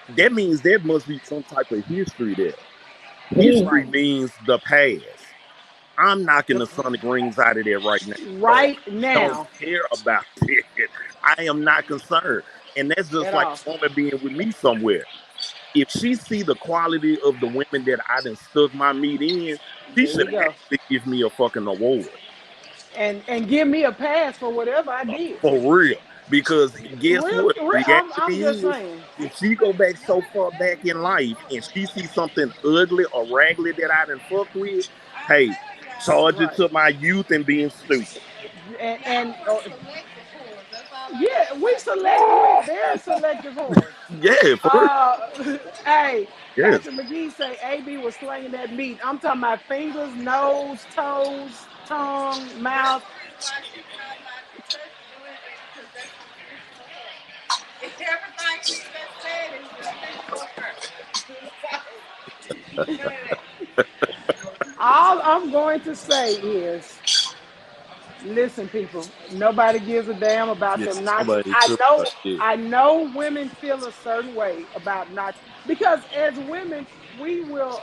That means there must be some type of history there. History Right. means the past. I'm knocking The, the Sonic rings out of there right now. So right I don't now care about it. I am not concerned. And that's just at like all. a woman being with me somewhere. If she see the quality of the women that I done stuck my meat in, she There you should go. actually give me a fucking award. And give me a pass for whatever I did. For real. Because guess Real, what? real I'm Reality just is, saying. if she go back so far back in life and she see something ugly or raggedy that I done fuck with, I hey, tell y'all, charge it Right. to my youth and being stupid. And y'all were selective whores. That's all I yeah, gotta we say. select. We very selective whores. Yeah, for real. Uh, hey, Yes. Patrick McGee say AB was slinging that meat. I'm talking about fingers, nose, toes, tongue, That's mouth. the reason why she will not allow you to touch or do anything because that's constricting for her. Everything she just said is restricting for her. So, none of that. All I'm going to say is, listen, people. Nobody gives a damn about Yeah. them notches. Nobody tripping about it. I know women feel a certain way about notches because as women, we will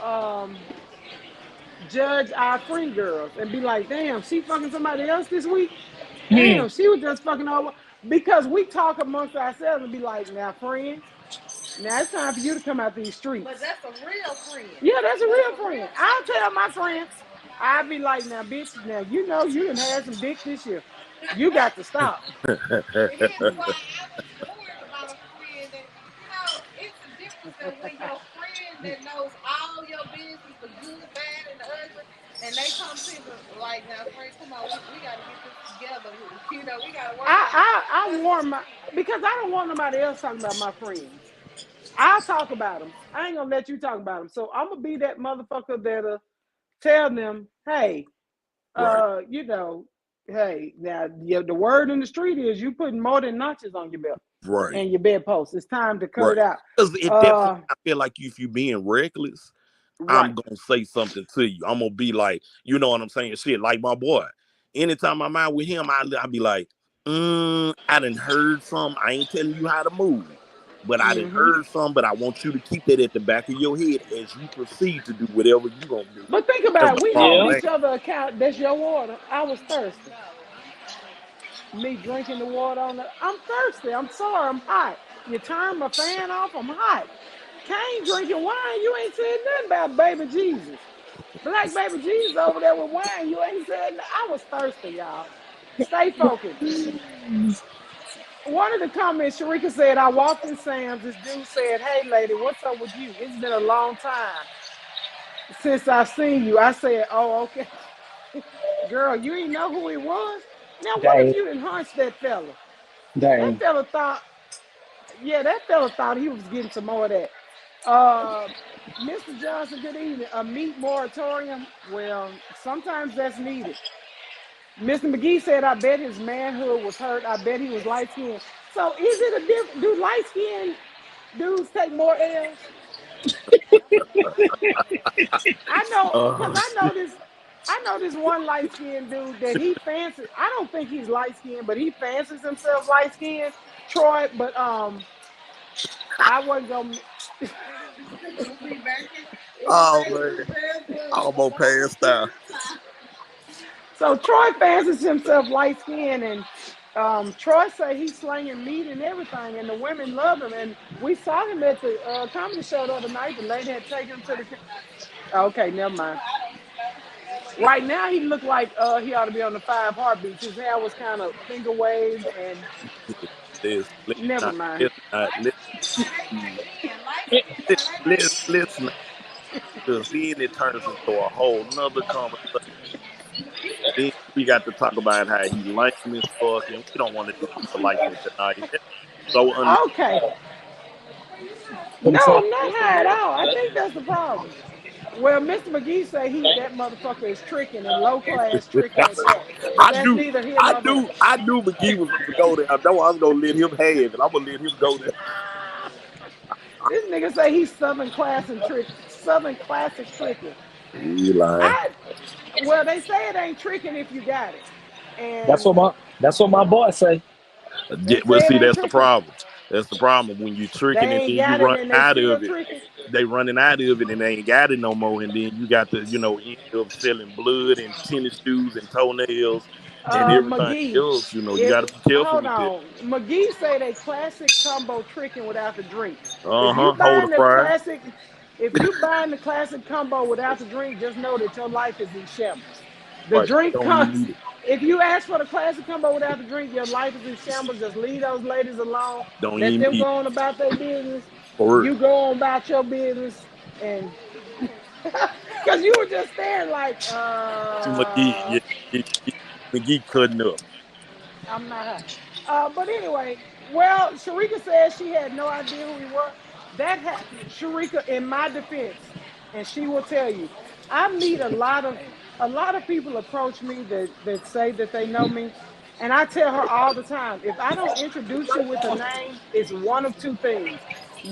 judge our friend girls and be like, damn, she fucking somebody else this week. Hmm. Damn, she was just fucking over. Because we talk amongst ourselves and be like, now, friend, now it's time for you to come out these But streets. that's a real friend. Yeah, that's a That's real a real friend. I'll friend. tell my friends. I'll be like, now, bitch, now you know you done had some dick this year. You got to stop. But here's why I was worried about a friend that, it's a difference that when your friend that knows all your business, the good, bad, and the ugly, and they come to you like, now, friend, come on, we got to get this together. We got to work on it. I That's warn my, because I don't want nobody else talking about my friends. I'll talk about them. I ain't gonna let you talk about them. So I'm gonna be that motherfucker that'll tell them, hey, Right. you know, hey, now the word in the street is you putting more than notches on your belt Right. and your bedpost. It's time to cut Right. it out. Because at that point, Uh, I feel like if you being reckless, I'm right. gonna say something to you. I'm gonna be like, you know what I'm saying? Shit, like my boy. Anytime I'm out with him, I be like, I done heard some. I ain't telling you how to move, but I done Hmm. heard some. But I want you to keep that at the back of your head as you proceed to do whatever you gonna do. But think That's about it. the We hold ball Yeah. man. each other account. That's your water. I was thirsty. no, I'm sorry. Me drinking the water on the. I'm thirsty. I'm sorry. I'm hot. You turn my fan off. I'm hot. Kane drinking wine. You ain't said nothing about baby Jesus. Black baby Jesus over there with wine. You ain't said nothing. I was thirsty, y'all. Stay focused. One of the comments, Sharika said, I walked in Sam's. This dude said, hey, lady, what's up with you? It's been a long time since I seen you. I said, oh, okay. Girl, you ain't know who he was? Now, what if Dang. you didn't hunch that fella? That Dang. fella thought, yeah, that fella thought he was getting some more of that. Uh, Mr. Johnson, good evening. A meat moratorium? Well, sometimes that's needed. Mr. McGee said, I bet his manhood was hurt. I bet he was light skinned. So is it a different? Do light skinned dudes take more L's? I know, because Oh I know shit. this. I know this one light skinned dude that he fancies. I don't think he's light skinned, but he fancies himself light skinned, Troy. But I wasn't gonna. We'll be back in. We'll be Oh back in man. the bedroom in a Almost moment's passed out. time. So Troy fancies himself light skinned, and Troy say he's slinging meat and everything, and the women love him. And we saw him at the comedy show the other night. The lady had taken him to the. Okay, never mind. Right now, he looked like he ought to be on the Five Heartbeats. His hair was kind of finger waved, and Let's never not, mind. let's not, because then it turns into a whole nother conversation. Then we got to talk about how he lame as fuck, and we don't want to do people like that tonight. So Okay. No, I'm not high at all. I think that's the problem. Well, Mr. McGee say that motherfucker is tricking and low class tricking at that. But that's neither here nor there. I knew McGee was going to go there. I know I was going to let him have it. I'm going to let him go there. This nigga say he's Southern classic tricking. He lying. Well, they say it ain't tricking if you got it. And That's what my boy say. Yeah, well, see, that's the problem. That's the problem when you tricking and then you run out of it. They running out of it and they ain't got it no more. And then you got to, end up selling blood and tennis shoes and toenails and everything else. You got to be careful with on. That. McGee say they classic combo tricking without the drink. If you buying the classic combo without the drink, just know that your life is in shambles. The drink comes. If you ask for the classic combo without the drink, your life is in shambles. Just leave those ladies alone. Let them go on about their business. You go on about your business, and because you were just there like McGee cutting up. I'm not her. But anyway, well, Sharika says she had no idea who he was. That Sharika, in my defense, and she will tell you, I meet a lot of people approach me that say that they know me, and I tell her all the time, if I don't introduce you with a name, it's one of two things.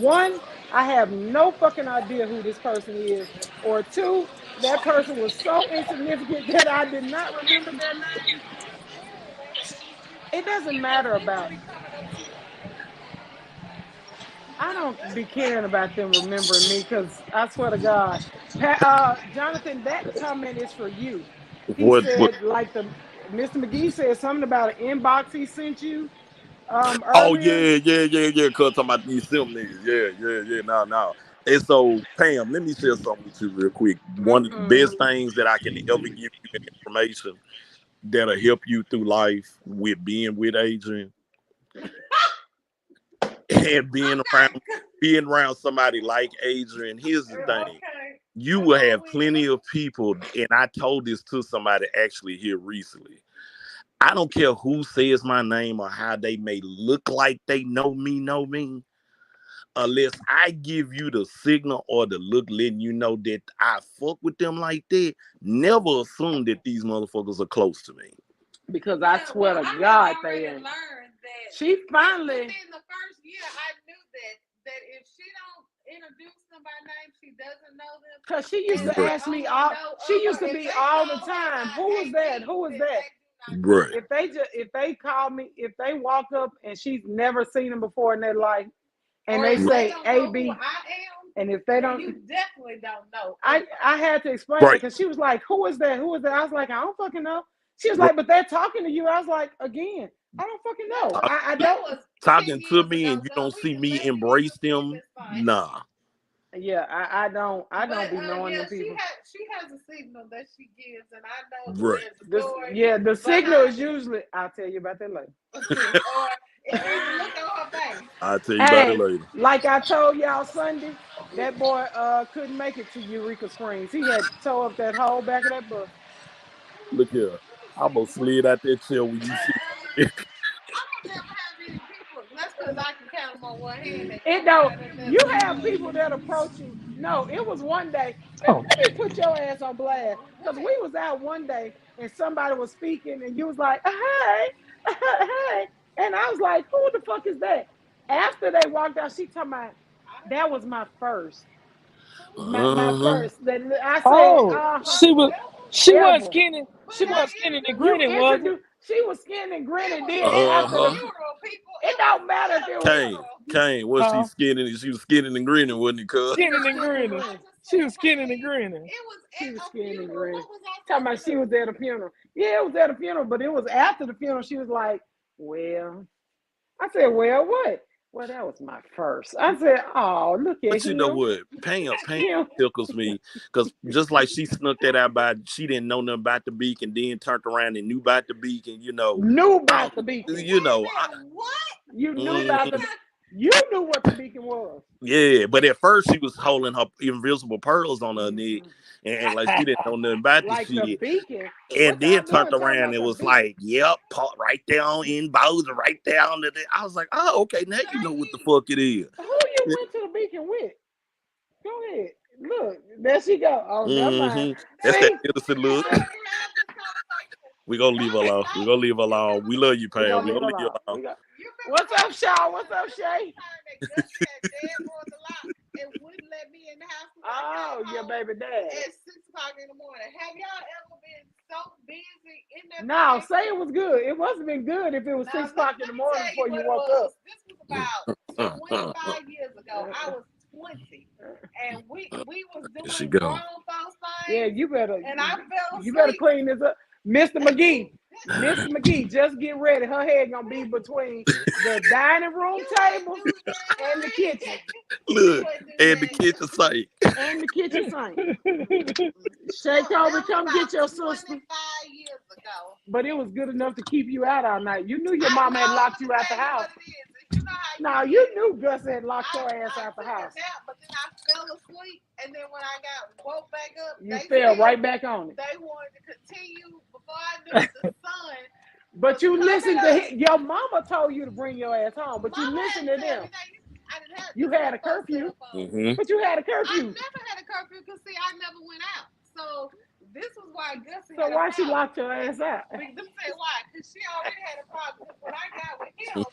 One, I have no fucking idea who this person is, or two, that person was so insignificant that I did not remember their name. It doesn't matter about it. I don't be caring about them remembering me because I swear to God, Jonathan, that comment is for you. He said, like Mr. McGee said something about an inbox he sent you. Earlier. Oh yeah. Cause talking about these sim niggas. Yeah. No. And so, Pam, let me share something with you real quick. One of the best things that I can ever give you information that'll help you through life with being with Adrian and being around somebody like Adrian. Here's the thing. You will have plenty of people, and I told this to somebody actually here recently. I don't care who says my name or how they may look like they know me, unless I give you the signal or the look letting you know that I fuck with them like that. Never assume that these motherfuckers are close to me. Because I swear to God they ain't. She finally. Within the first year, I knew that if she don't introduce them by name, she doesn't know them. Because she used to ask me all. She used to be all the time. Who is that? Who is that? Right. If they call me, if they walk up and she's never seen them before in their life, and they say AB, and if they don't, you definitely don't know. I had to explain it because she was like, "Who is that? Who is that?" I was like, "I don't fucking know." She was like, "But they're talking to you." I was like, "Again, I don't fucking know. I don't." Talking to me and you don't see me embrace them, nah. Yeah, I don't be knowing them people. She has a signal that she gives, and I know the signal is usually. I'll tell you about that later. Or if you look on her face. I'll tell you about it later. Like I told y'all Sunday, that boy couldn't make it to Eureka Springs. He had tore up that whole back of that bus. Look here, I almost slid out that chair when you see. I don't never have any people. That's because I can count them on one hand. You have people that approach you. No, it was one day. Let me put your ass on blast. Because we was out one day and somebody was speaking and you was like, hey. And I was like, who the fuck is that? After they walked out, she talking about, that was my first. My first. I said, she was skinny. She was skinny and grinning, wasn't it? She was skinny and grinning. Then after it don't matter if it was Kane, was she skinny? She was skinny and grinning, wasn't it, cuz? Skinny and grinning. She was skinny and grinning. She was skinny and grinning. Talking about she was at a funeral. Yeah, it was at a funeral, but it was after the funeral. She was like, Well, I said, well, what? Well, that was my first. I said, oh, look at But you know him. what? Pam Him. tickles me because just like she snuck that out by, she didn't know nothing about the beacon, then turned around and knew about the beacon. Knew about the beacon. What? You knew about the. You knew what the beacon was. Yeah, but at first she was holding her invisible pearls on her neck, and like she didn't know nothing about the Like the shit. beacon. And What y'all then turned doing talking around about and the was beacon? like, "Yep, right down in Bowser, right down to the." I was like, "Oh, okay, now you know what the fuck it is." Who you went to the beacon with? Go ahead. Look, there she go. Oh, never mind. That's See? that innocent look. We gonna leave her alone. We gonna leave her alone. We love you, We Pam. gonna We leave gonna it leave you alone. alone. What's up, Shaw? What's up, Shay? And wouldn't let me in the house. Oh, your baby dad. At 6:00 in the morning. Have y'all ever been so busy in that? No, say it was good. It mustn't been good if it was 6:00 in the morning before you woke up. This was about 25 years ago. I was 20, and we was She doing go. grown folks things. Yeah, you better. And I fell asleep. You better clean this up, Mr. McGee. Mr. McGee, just get ready. Her head gonna be between the dining room table and the kitchen. Look, and the kitchen sink. And the kitchen sink. Shay Kobe, come get your sister. 25 years ago. But it was good enough to keep you out all night. You knew your mama had locked you out the house. No, you knew Gus had locked your ass out the house. But then I fell asleep, and then when I got woke back up, You fell right back on it. They wanted to continue before I knew the sun. But you listened to him. Your mama told you to bring your ass home, but you listened to them. You had a curfew. But you had a curfew. I never had a curfew because, see, I never went out. So this was why Gussie So why she locked your ass out? Let me say why. Because she already had a problem. When I got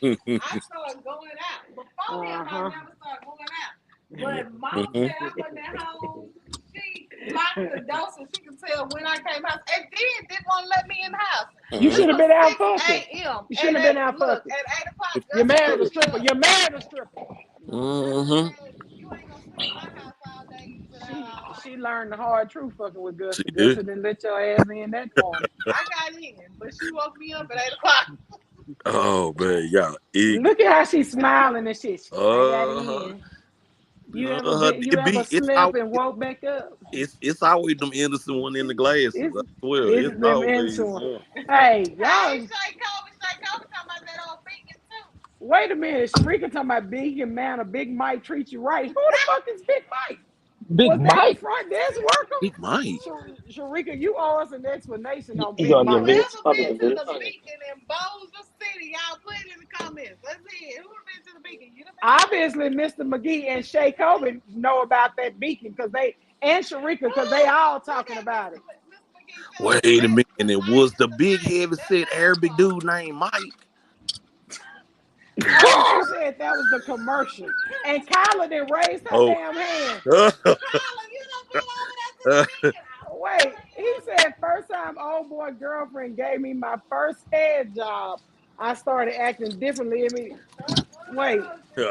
with him, I started going out. Before him, I never started going out. But mom said I wasn't at home. She locked the door so she could tell when I came out. And then didn't want to let me in the house. You should have been out fucking. A.M. You shouldn't have been out fucking. At 8 o'clock. You married a stripper. You married a stripper. You ain't gonna sleep in my house all day. She learned the hard truth fucking with Gus. She Gus did. didn't let your ass in that morning. I got in, but she woke me up at 8 o'clock. Oh man, y'all. Look at how she's smiling and shit. I got in. You ever slept and woke back up? It's always them innocent one in the glasses. It's It's them innocent one. Hey, y'all. Shay Kobe talking about that old beacon too. Wait a minute. Sharika talking about Beacon, man, a Big Mike treat you right. Who the fuck is Big Mike? Big Mike? Front desk worker? Big Mike. Sharika, you owe us an explanation on Big gonna Mike. get Whoever been to the beacon in Bossier City, y'all put it in the comments. Let's see it. Who been to the beacon? You Obviously, Mr. McGee and Shay Kobe know about that beacon because they all talking about it. Wait a minute. Was the big heavy set Arabic dude named Mike? You said that was the commercial. And Kyla didn't raise her damn hand. Wait, he said first time old boy girlfriend gave me my first head job, I started acting differently. I mean, wait.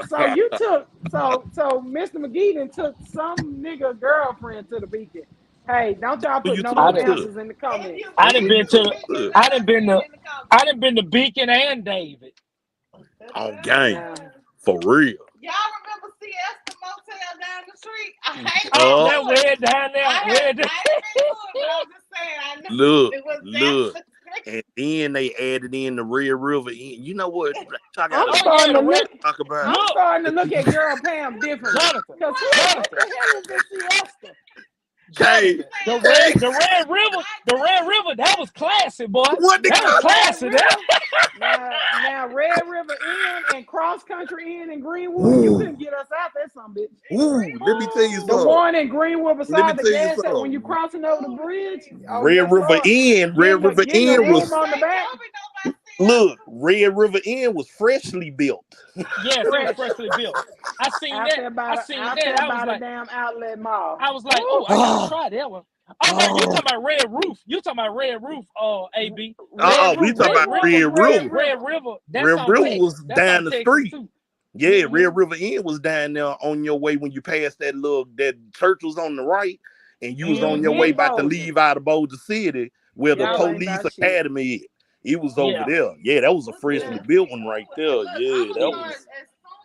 So you took so Mr. McGee then took some nigga girlfriend to the beacon. Hey, don't y'all put no more answers in the comments. I done been to Beacon and David. On game. For real. Y'all remember Siesta Motel down the street? That way down there. Look. And then they added in the Red River Inn. You know what? I'm starting to look at Girl Pam differently. Because what the hell is this Siesta? Hey, the Red River, that was classy, boy. That was classy. Now Red River Inn and Cross Country Inn in Greenwood, you couldn't get us out there, some bitch. Let me tell you something. The one in Greenwood beside the gas station when you crossing over the bridge. Red River Inn was on the back. Look, Red River Inn was freshly built. Yes, it was freshly built. I seen that. I was like, damn outlet mall. I was like, oh, I gotta try that one. Oh, you talking about Red Roof? You talking about Red Roof? AB. We talking about Red River. Red River. Red River was down the street. Yeah, Red River Inn was down there on your way when you passed that church was on the right, and you was on your way about to leave out of Boulder City, where the police academy is. It was over Yeah. there. Yeah, that was a Look freshly at built one right there. Look, Yeah, I'ma that start, was. as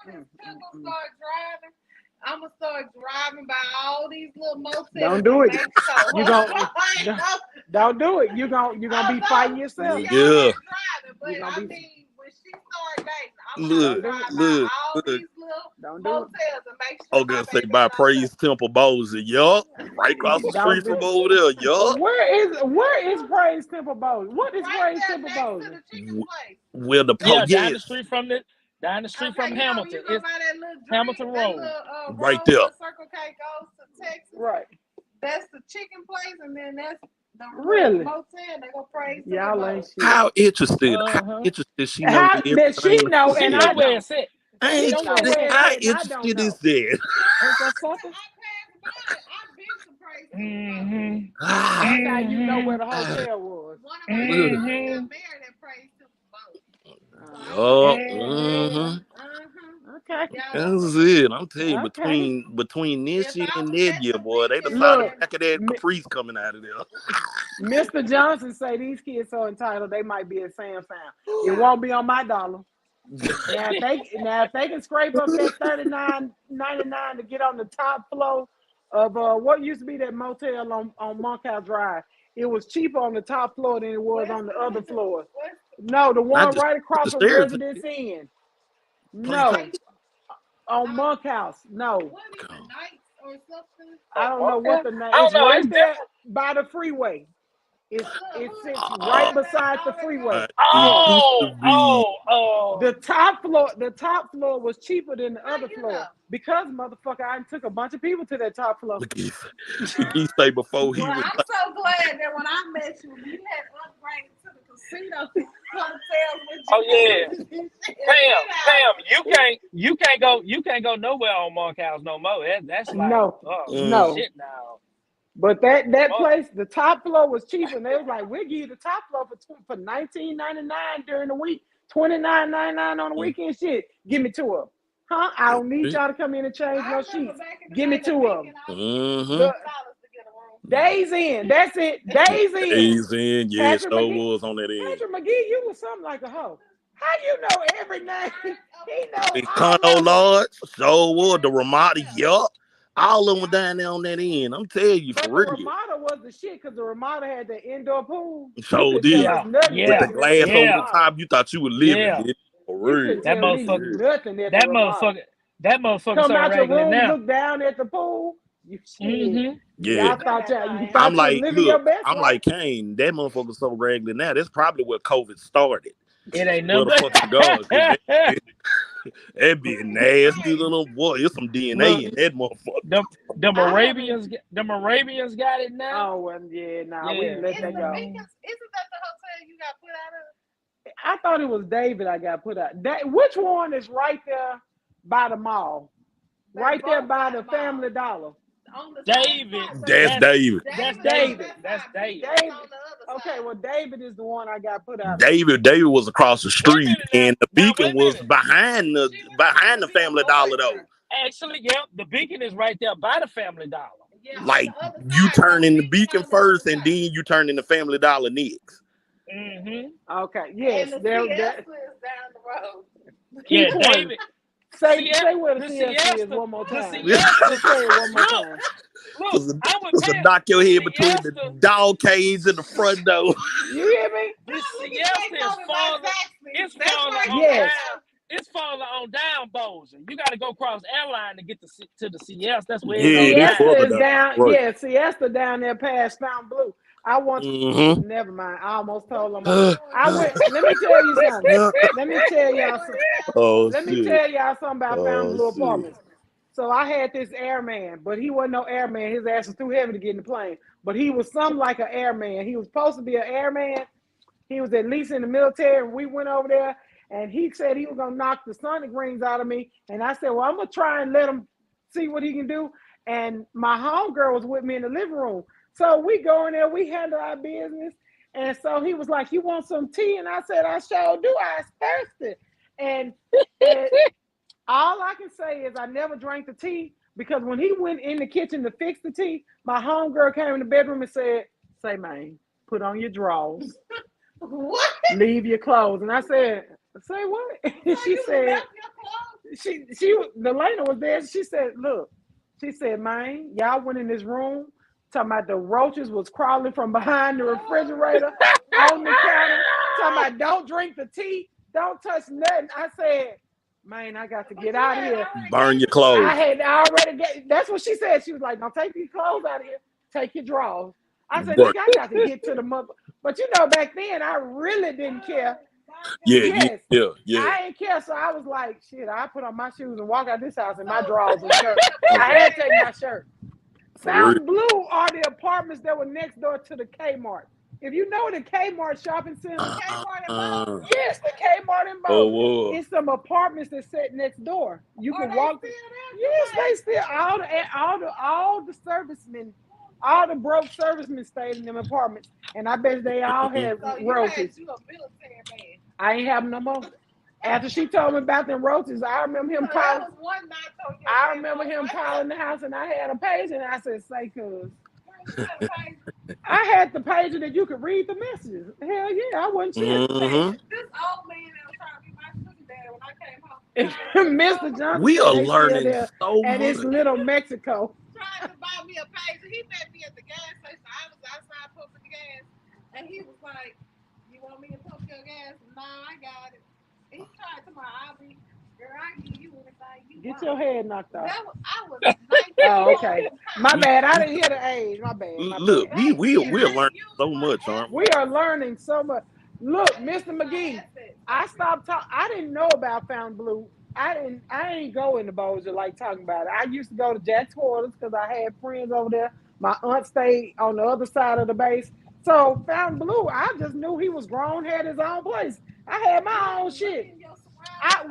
soon as people start driving, I'm gonna start driving by all these little motels. Don't do and it. make sure. You gon' don't do it. You gonna be fighting yourself. Yeah. Driving, but You gonna I be- mean, when she started dating, I'm Look, gonna drive look, by all look. these little Don't do it. motels and make sure. I was gonna say by Praise Temple Bozy. Yup. Right across the Don't street from do- over there. Yup. Where is Praise Temple Bowling? What is right Praise there Temple next to Bowling? the chicken place. Where the Yeah, down the yes. street from Hamilton. You go by that little drink, Hamilton that Road. little, Right road there. where Circle K goes to Texas. Right. That's the chicken place, and then that's the Really? motel. They go Praise Temple Y'all Bowling. ain't shit. How interested? Uh-huh. How interested she knows How that that she everything know was and She said. know I where don't. it's at. I She ain't know where interested. it's How at and I don't interested know. is that? Ain't that something? I passed by it. I've been to Praise Temple Mm-hmm. Ah, That's how you know where the hotel was. One of my Mhm. friends got married at Praise Temple Bowling. yup. Mhm. Okay. That's it. I'm telling you, Okay. between this If year I and was that at year, the boy, they weekend, decided Look, back of that Mi- Caprice coming out of there. Mr. Johnson say these kids so entitled they might be at Sam Sam. It won't be on my dollar. Now if they can scrape up that $39.99 to get on the top floor of what used to be that motel on Monkhouse Drive, it was cheaper on the top floor than it was on the other floors. No, the one just right across the from stairs. Residence Inn. No, on Monkhouse. No, What is it, Nights or something? I don't know what the name. I don't It's know, right it's there different. by the freeway. It sits Oh. right beside the freeway. It used to be. The top floor was cheaper than the other you floor know? because motherfucker, I took a bunch of people to that top floor. Look at he say before he Well, was. I'm so glad that when I met you, you had upgraded to the casino hotels with you. Oh yeah. Pam, you can't go nowhere on Monkhouse no more. That's like No, no. shit now. But that Oh. place, the top floor was cheaper, and they was like, "We'll give you the top floor for $19.99 during the week, $29.99 on the weekend." Shit, give me two of them. Huh? I don't need y'all to come in and change no sheets. Give me two of them. Mm-hmm. Days in, that's it. Days in. Days in, yeah, Patrick so McGee. was on that end. Patrick McGee, you was something like a hoe. How you know every name? He know The all Condo of them. Lodge, so was the Ramada, yup. All of them down there on that end. I'm telling you, But for the real. Ramada was the shit because the Ramada had the indoor pool. So You did. couldn't tell us nothing. Yeah. With the glass Yeah. over the top, you thought you were living, Yeah. did for You real. couldn't That tell me motherfucker- nothing at That the Ramada. motherfucker Come so out your regular room, now. look down at the pool. You shit. Mm-hmm. Yeah. Y'all thought you I'm were like, living your look, best I'm life. like Kane. That motherfucker so regular now. That's probably where COVID started. It ain't Where no the fucking God, 'cause that be a nasty little boy. There's some DNA in that motherfucker. the Moravians got it now. Oh, well, yeah, nah, Yeah. we let Isn't that go. that the hotel you got put out of? I thought it was David I got put out. Which one is right there by the mall? Right there by the Family Dollar. On the David. That's David. That's David. That's David. David. On the other Okay, side. well, David is the one I got put out. David was across the street, and the Beacon was behind the Family Dollar though. Actually, yep, the Beacon is right there by the Family Dollar. Yeah, Like on the other you side, turn in the Beacon Beacon on the first, other and side. then you turn in the Family Dollar next. Mm-hmm. Okay, yes. And the Siesta is down the road. Yeah, Keep pointing. David. Say where the the Siesta is Siesta- one more the time. Siesta- Just say it one more time. Look, I would Just to knock your head between the dog cage and the front door. You hear me? This Siesta is falling. It's That's falling right. on Yes. down. It's falling on down, Bozeman. You got to go across airline to get to the Siesta. That's where Yeah, it's that's on Siesta further is down. down. Right. Yeah, Siesta down there past Fountain Blue. I once. Mm-hmm. Never mind. I almost told them. I went. Let me tell you something. Let me tell y'all something. Oh Let me shit. tell y'all something about Fountain Blue shit. Apartments. So I had this airman, but he wasn't no airman. His ass was too heavy to get in the plane. But he was something like an airman. He was supposed to be an airman. He was at least in the military. And we went over there, and he said he was gonna knock the sonic rings out of me. And I said, well, I'm gonna try and let him see what he can do. And my homegirl was with me in the living room. So we go in there, we handle our business. And so he was like, you want some tea? And I said, I sure do. I was thirsty. And all I can say is I never drank the tea because when he went in the kitchen to fix the tea, my homegirl came in the bedroom and said, say, man, put on your drawers. What? Leave your clothes. And I said, say what? So She you said, left your clothes? the lady was there. She said, look, she said, man, y'all went in this room talking about the roaches was crawling from behind the refrigerator on the counter, talking about don't drink the tea, don't touch nothing. I said, man, I got to But get you out of had here. already Burn gave your the clothes. I had already get. That's what she said. She was like, "Don't take these clothes out of here. Take your drawers." I said, Right. "Nigga, I got to get to the mother." But you know, back then I really didn't care. Yeah, Yes, yeah. I ain't care. So I was like, "Shit, I put on my shoes and walk out this house in my drawers and shirt." I had to take my shirt. For real. Fountain Blue are the apartments that were next door to the Kmart. If you know the Kmart shopping center, Kmart and Lowe's. yes, the Kmart in Oh, Boulder. whoa. It's some apartments that sit next door. You Are can they walk. still there? Yes, they still all the servicemen, all the broke servicemen stayed in them apartments, and I bet they all had So you had roaches. you a military man. I ain't have them no more. After she told me about them roaches, I remember him So that calling. was one night on your I bed, remember him right? calling the house, and I had a page, and I said, "Say, cuz." You had a page. I had the pager that you could read the messages. Hell yeah, I wasn't shit. Mhm. This old man that was trying to be my sugar daddy when I came home. Mr. Johnson We said are they still learning there so at his much. little Mexico. Trying to buy me a page. He met me at the gas station. I was outside pumping gas. And he was like, "You want me to pump your gas?" "No, I got it." He tried to my I'll be, "Girl, I give you anything you Get want." your head knocked off. I was 19 Oh, okay. years My We, bad. I didn't hear the age. My bad. My look, bad. we're and learning you so was much, my aren't We are learning so much. Look, Mr. McGee, I stopped talking. I didn't know about Fountain Blue. I didn't go into Bossier like talking about it. I used to go to Jack's Quarters because I had friends over there. My aunt stayed on the other side of the base. So Fountain Blue, I just knew he was grown, had his own place. I had my own shit. I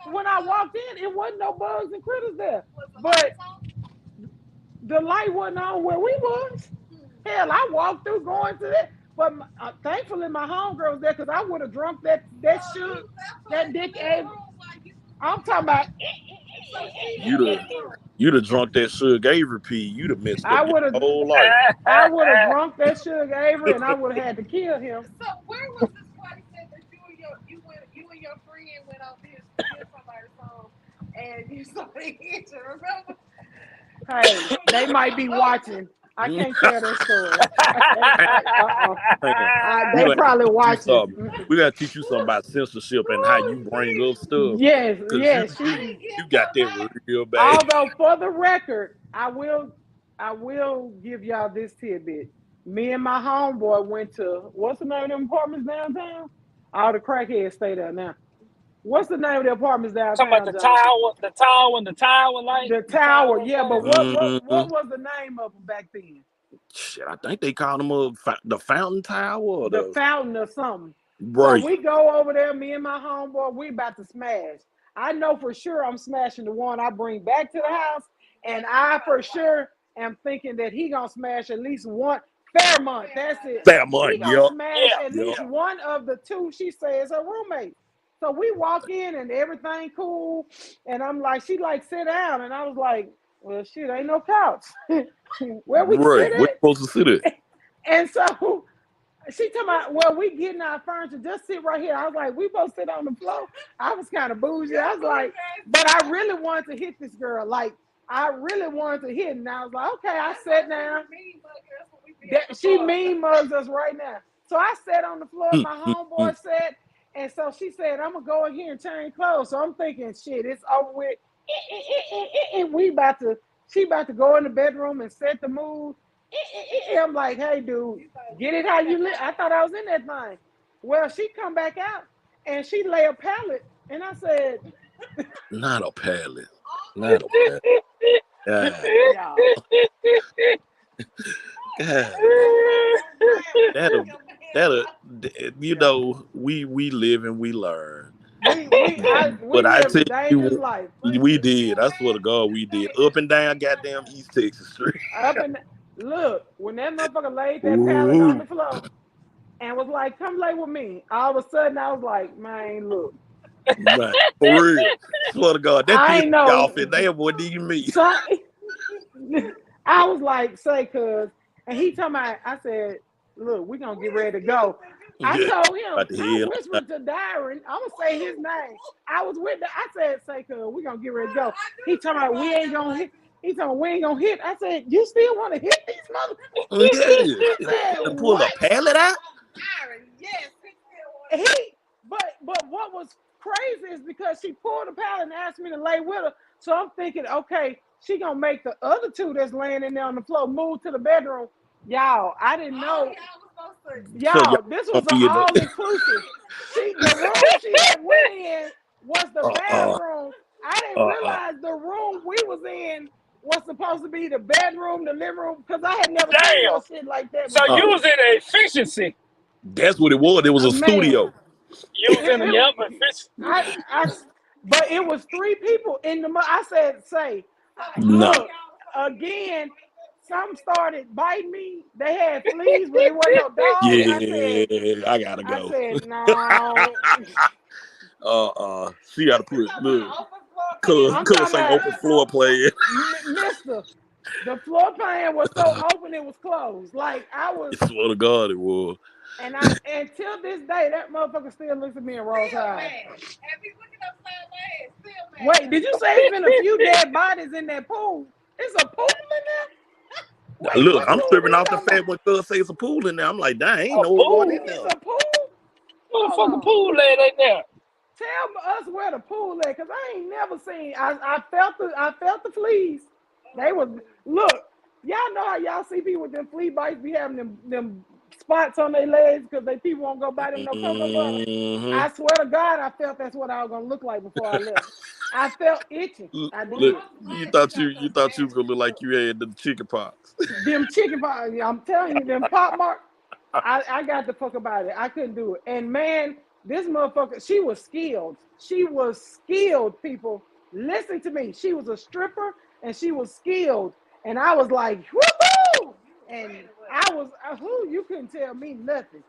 when I walked in, it wasn't no bugs and critters there. But the light wasn't on where we was. Hell, I walked through going to that. But thankfully, my homegirl was there because I would have drunk that sugar, that dick egg. I'm talking about. you'd have drunk that Suge Avery pee, you'd have messed I up your would have. whole life. I would have drunk that sugar Avery, and I would have had to kill him. So where was this place that you and your friend went on this to get somebody's phone and you somebody hit you? Remember? Hey, they might be watching. I can't tell that story. They We probably gotta teach you watching. something. We gotta teach you something about censorship and how you bring up stuff. Yes, Cause yes. you got that real bad. Although for the record, I will give y'all this tidbit. Me and my homeboy went to what's the name of them apartments downtown? All the crackheads stay there now. What's the name of the apartments Talking downtown, about John? the tower, like The tower, yeah. But what Mhm. was the name of them back then? Shit, I think they called them the Fountain Tower or The Fountain or something. right. So we go over there, me and my homeboy, we about to smash. I know for sure I'm smashing the one I bring back to the house, and I for sure am thinking that he gonna smash at least one. Fairmont, that's it. Fairmont, He gonna yep. smash at Yep. least one of the two she says her roommate. So we walk in and everything cool, and I'm like, she like sit down, and I was like, well, shit, ain't no couch. Where we Right. sit We're at? supposed to sit at. And so she talking about, well, we getting our furniture, just sit right here. I was like, we both sit on the floor. I was kind of bougie. I was like, but I really wanted to hit this girl. Like, I really wanted to hit, and I was like, okay, I sat down. She mean mugs us right now. So I sat on the floor, my homeboy sat, and so she said, I'm gonna go in here and change clothes. So I'm thinking, shit, it's over with. And she about to go in the bedroom and set the mood. I'm like, hey, dude, get it how you live. I thought I was in that thing. Well, she come back out and she lay a pallet, and I said, Not a pallet. Not a pallet. God. God. That'll you know, we live and we learn. we But I live a tell dangerous you, life. we did. I swear to God, we did. Up and down goddamn East Texas Street. Up and look, when that motherfucker laid that pallet on the floor and was like, come lay with me, all of a sudden I was like, man, look. Man, for real. Swear to God, that I pissed ain't me know. off and they wasn't even me. So, I was like, say, cuz. And he told me, I said, look, we gonna get ready to go. I told him, About the I head. whispered to Darren, I'm gonna say his name. I was with I said, say, cuz we gonna get ready to go. He talking about we ain't gonna hit. He talking we ain't gonna hit. I said, you still want to hit these motherfuckers? Yeah. He said, To pull a what? pallet out? Yes, he still He, but what was crazy is because she pulled the pallet and asked me to lay with her. So I'm thinking, okay, she gonna make the other two that's laying in there on the floor move to the bedroom. Y'all, I didn't know. Y'all, this was an all inclusive. The room she had went in was the bedroom. I didn't realize the room we was in was supposed to be the bedroom, the living room, because I had never seen no shit like that So before. you was in an efficiency. That's what it was. It was a Man. studio. You was in a efficiency. But it was 3 people in the. I said, say, No. look, again. Some started biting me. They had fleas, but it wasn't no dogs. Yeah, I gotta go. I said, no. She gotta put cause say open floor plan. Mister, the floor plan was so open it was closed. Like I was. I swear to God, it was. And until this day, that motherfucker still looks at me and rolls eyes. Wait, did you say it's been a few dead bodies in that pool? It's a pool in there? Wait, look, I'm stripping off the fact when Cuz say it's a pool in there. I'm like, dang, ain't no one in there. It's a pool? Motherfucking pool lad ain't there. Tell us where the pool at, cause I ain't never seen. I felt the fleas. They was look. Y'all know how y'all see people with them flea bites be having them spots on their legs because they people won't go buy them no cocoa butter. I swear to God, I felt that's what I was gonna look like before I left. I felt itching. I did. Look, you thought you was gonna look like you had the chicken pox. Them chicken pox. I'm telling you, them pop marks. I got the fuck about it. I couldn't do it. And man, this motherfucker, she was skilled. She was skilled, people. Listen to me. She was a stripper and she was skilled. And I was like, woohoo! And I was, you couldn't tell me nothing.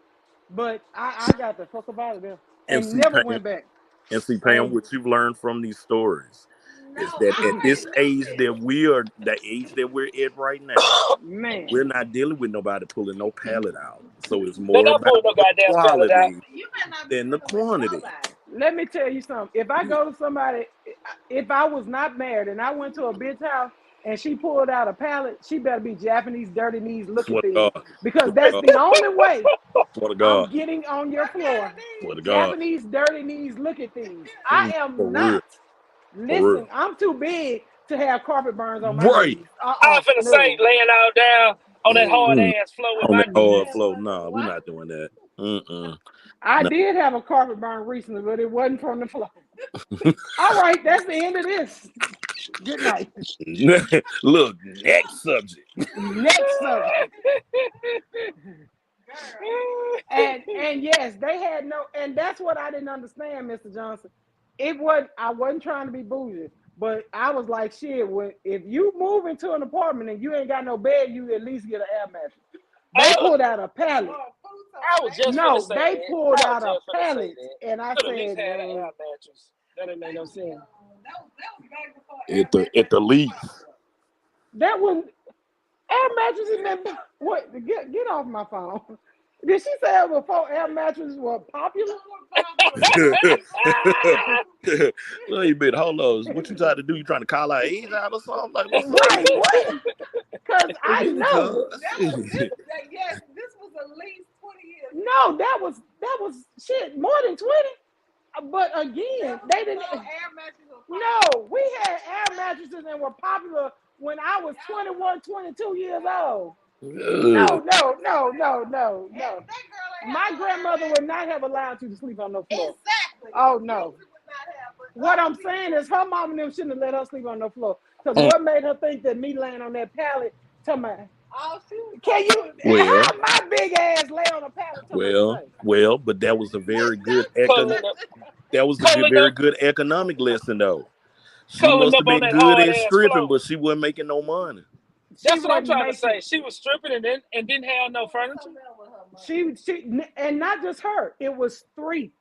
But I got the fuck about it there. And never Pam, went back. And see, Pam, what you've learned from these stories is that at this age that we're at right now, man, we're not dealing with nobody pulling no pallet out. So it's more about the quality than the quantity. Let me tell you something. If I go to somebody, if I was not married and I went to a bitch house and she pulled out a pallet, she better be Japanese dirty knees looking things. Because that's the only way I'm getting on your floor. Japanese dirty knees looking things. I am not. Listen, I'm too big to have carpet burns on my knees. I'm finna say laying out down on that hard ass floor with my knees. Floor. No, we're not doing that. I did have a carpet burn recently, but it wasn't from the floor. All right, that's the end of this. Good night. Look, next subject. And yes, they had no, and that's what I didn't understand, Mr. Johnson. I wasn't trying to be bougie, but I was like, shit, if you move into an apartment and you ain't got no bed, you at least get an air mattress. They pulled out a pallet. They pulled out a pallet, and I said, that didn't make no sense. At the least. That was air mattresses. What? Get off my phone. Did she say before air mattresses were popular? Wait a minute, hold on. What you trying to do? You trying to call our age out or something? Like, what's right, what? Because I know. Yes, this was at least 20 years. No, that was shit, more than 20. But again, they didn't. No, we had air mattresses and were popular when I was 21, 22 years old. No. My grandmother would not have allowed you to sleep on no floor. Exactly. Oh, no. What I'm saying is her mom and them shouldn't have let her sleep on no floor. Because what made her think that me laying on that pallet, can you, how my big ass lay on a pallet? Well, but that was a very good very good economic lesson, though. She must have been good at stripping, but she wasn't making no money. That's what I'm trying to say. She was stripping and didn't have no furniture. She and not just her. It was three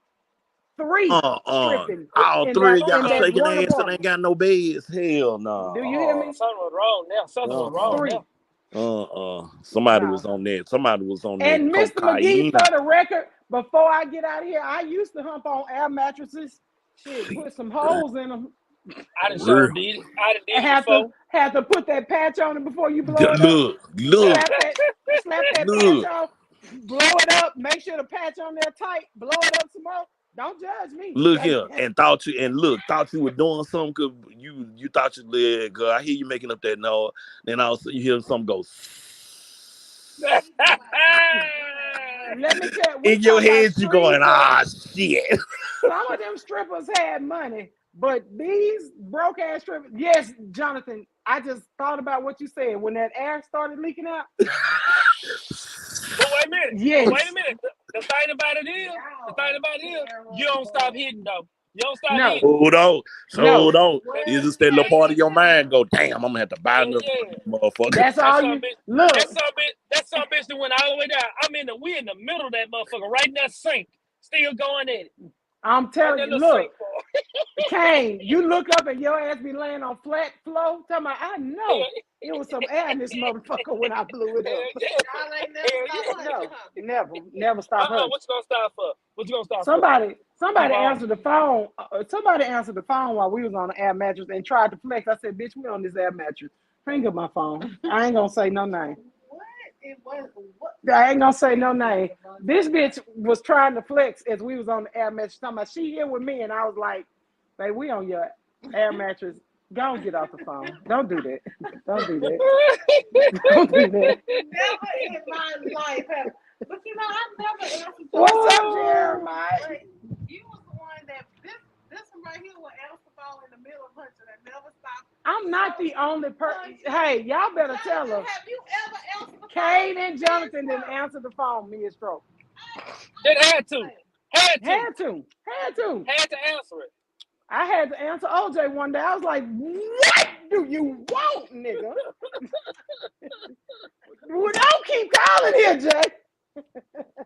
stripping. All three of y'all shaking ass and ain't got no beds. Hell no. Do you hear me? Something was wrong now. Something was wrong now. Somebody was on that. Somebody was on that. And Mr. McGee, for the record, before I get out of here, I used to hump on air mattresses. Shit, put some holes in them. I done sure did it. I done did And it before. have to put that patch on it before you blow it up. Look, Slap that look. patch on, blow it up, make sure the patch on there tight, blow it up some more. Don't judge me. Look here, and thought you were doing something because you thought you did. Girl, I hear you making up that noise. Then all of a sudden you hear something go. Let me tell you, In your head, you going, shit. Some of them strippers had money, but these broke ass strippers. Yes, Jonathan, I just thought about what you said when that air started leaking out. But wait a minute. Yes. Wait a minute. The thing about it is, you don't stop hitting though. You don't stop No. hitting. Hold on. It's just that little part of your mind go, damn, I'm gonna have to buy another motherfucker. That's all you look. That some bitch that went all the way down. We in the middle of that motherfucker, right in that sink, still going at it. I'm telling you, look, Kane, you look up and your ass be laying on flat floor. Talking about, I know it was some air in this motherfucker when I blew it up. Never stop her. What you gonna stop for? What you gonna stop Somebody for? answered the phone. Somebody answered the phone while we was on the air mattress and tried to flex. I said, bitch, we on this air mattress. Hang up my phone. I ain't gonna say no name. I ain't gonna say no name. This bitch was trying to flex as we was on the air mattress. Talking about she here with me, and I was like, "Babe, we on your air mattress. Go and get off the phone. Don't do that. Don't do that. Don't do that." Never in my life have. But you know, I never answered. What's up, Jeremiah? Like, you was the one that this one right here will answer the phone in the middle of hunting and never stop. I'm not the only person. Hey, y'all better tell her. Have you ever answered the phone? Kane and Jonathan didn't answer the phone mid-stroke. They had to Had to answer it. I had to answer OJ one day. I was like, what do you want, nigga? Well, don't keep calling here, Jay.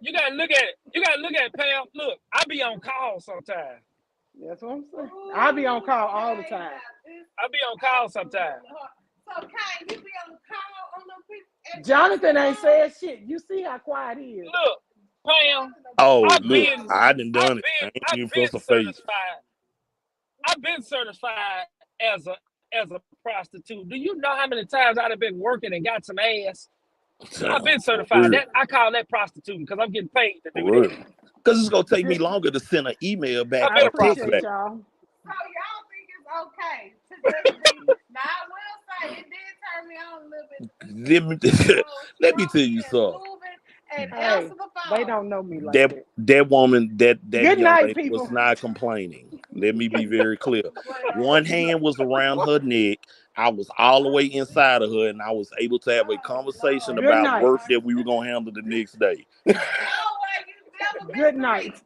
You gotta look at it, Pam. Look, I be on call sometimes. That's what I'm saying. I be on call all the time. I be on call sometimes. So, Kane, you be on call on them people? Jonathan ain't said shit. You see how quiet he is. Look, Pam. I done done it. I ain't even feel some face. I've been certified as a prostitute. Do you know how many times I've been working and got some ass? I've been certified. I call that prostituting because I'm getting paid to do that. Because it's gonna take me longer to send an email back. I appreciate y'all. So y'all think it's okay to just be, now I will say it did turn me on a little bit. Let me tell you something. And Hey, they don't know me like that. That woman, that Good young night, lady people. was not complaining. Let me be very clear. One hand was around her neck. I was all the way inside of her, and I was able to have a conversation Good about night. work that we were gonna handle the next day. Good night.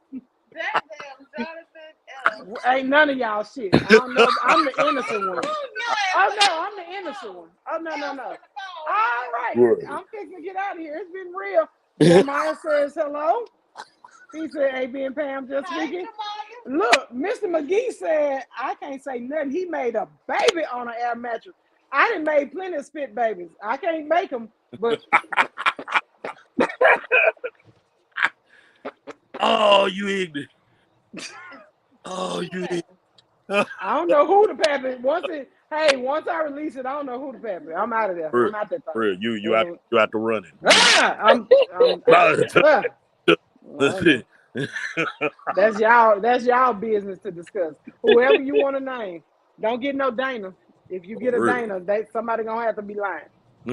That damn Jonathan. Ain't none of y'all shit. I don't know. I'm the innocent one. Oh no, I'm the innocent one. Oh no. All right. I'm fixing to get out of here. It's been real. Jeremiah says hello. He said, AB and Pam just speaking. Look, Mr. McGee said, I can't say nothing. He made a baby on an air mattress. I done made plenty of spit babies. I can't make them, but. Oh, you ignorant. Oh, you ignorant. I don't know who the pappy. Once I release it, I don't know who the pappy. I'm out of there. I'm out there. Real, you out to run it. That's y'all business to discuss. Whoever you want to name, don't get no Dana. If you get a Dana, somebody gonna have to be lying.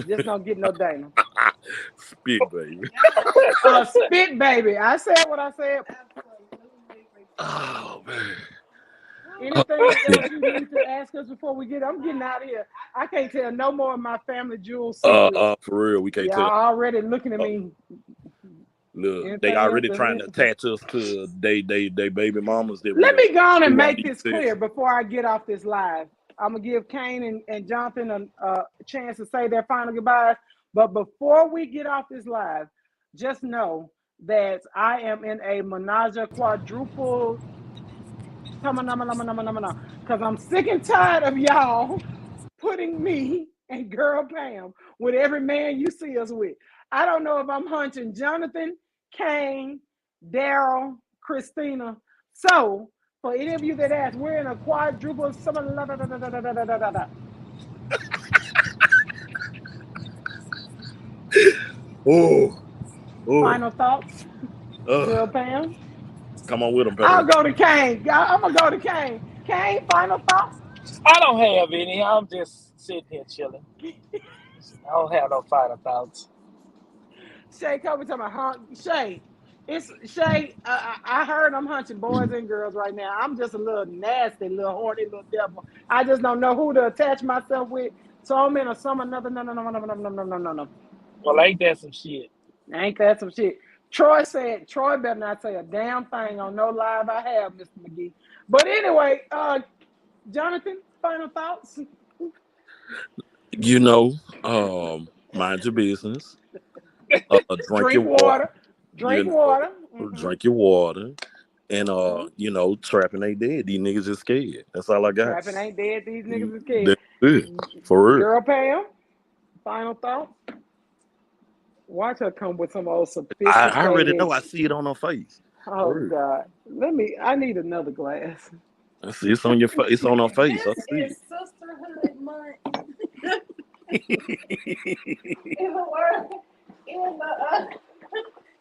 Just don't get no Dana. Spit baby. Spit baby. I said what I said. Oh man. Anything else you need to ask us before we get? I'm getting out of here. I can't tell no more of my family jewels. For real, we can't tell. Y'all already looking at me. Look, they already trying to attach us to they baby mamas. Let me go on and make this clear before I get off this live. I'm gonna give Kane and Jonathan a chance to say their final goodbyes. But before we get off this live, just know that I am in a menage a quadruple. Because I'm sick and tired of y'all putting me and girl Pam with every man you see us with. I don't know if I'm hunting Jonathan, Kane, Daryl, Christina. So, for any of you that ask, we're in a quadruple summer. Oh, Final thoughts, girl Pam. come on with them, I'll Perry. go to Kane. I'm gonna go to Kane. Kane, final thoughts. I don't have any. I'm just sitting here chilling. I don't have no final thoughts. Shay Kobe talking about Shay. It's Shay. I heard I'm hunching boys and girls right now. I'm just a little nasty, little horny, little devil. I just don't know who to attach myself with. So I'm in a summer. No. Well, ain't that some shit? Ain't that some shit? Troy said. Troy better not say a damn thing on no live I have, Mr. McGee. But anyway, Jonathan, final thoughts. You know, mind your business. Drink your water. Drink You know, water. drink your water. And you know, trapping ain't dead. These niggas is scared. That's all I got. Trapping ain't dead. These niggas is scared. That's it. For real. Girl Pam, final thought. Watch her come with some old sophisticated. I already know. I see it on her face. Oh For real. God, I need another glass. I see it's on your face. It's on her face. I This see is sisterhood month. In the word,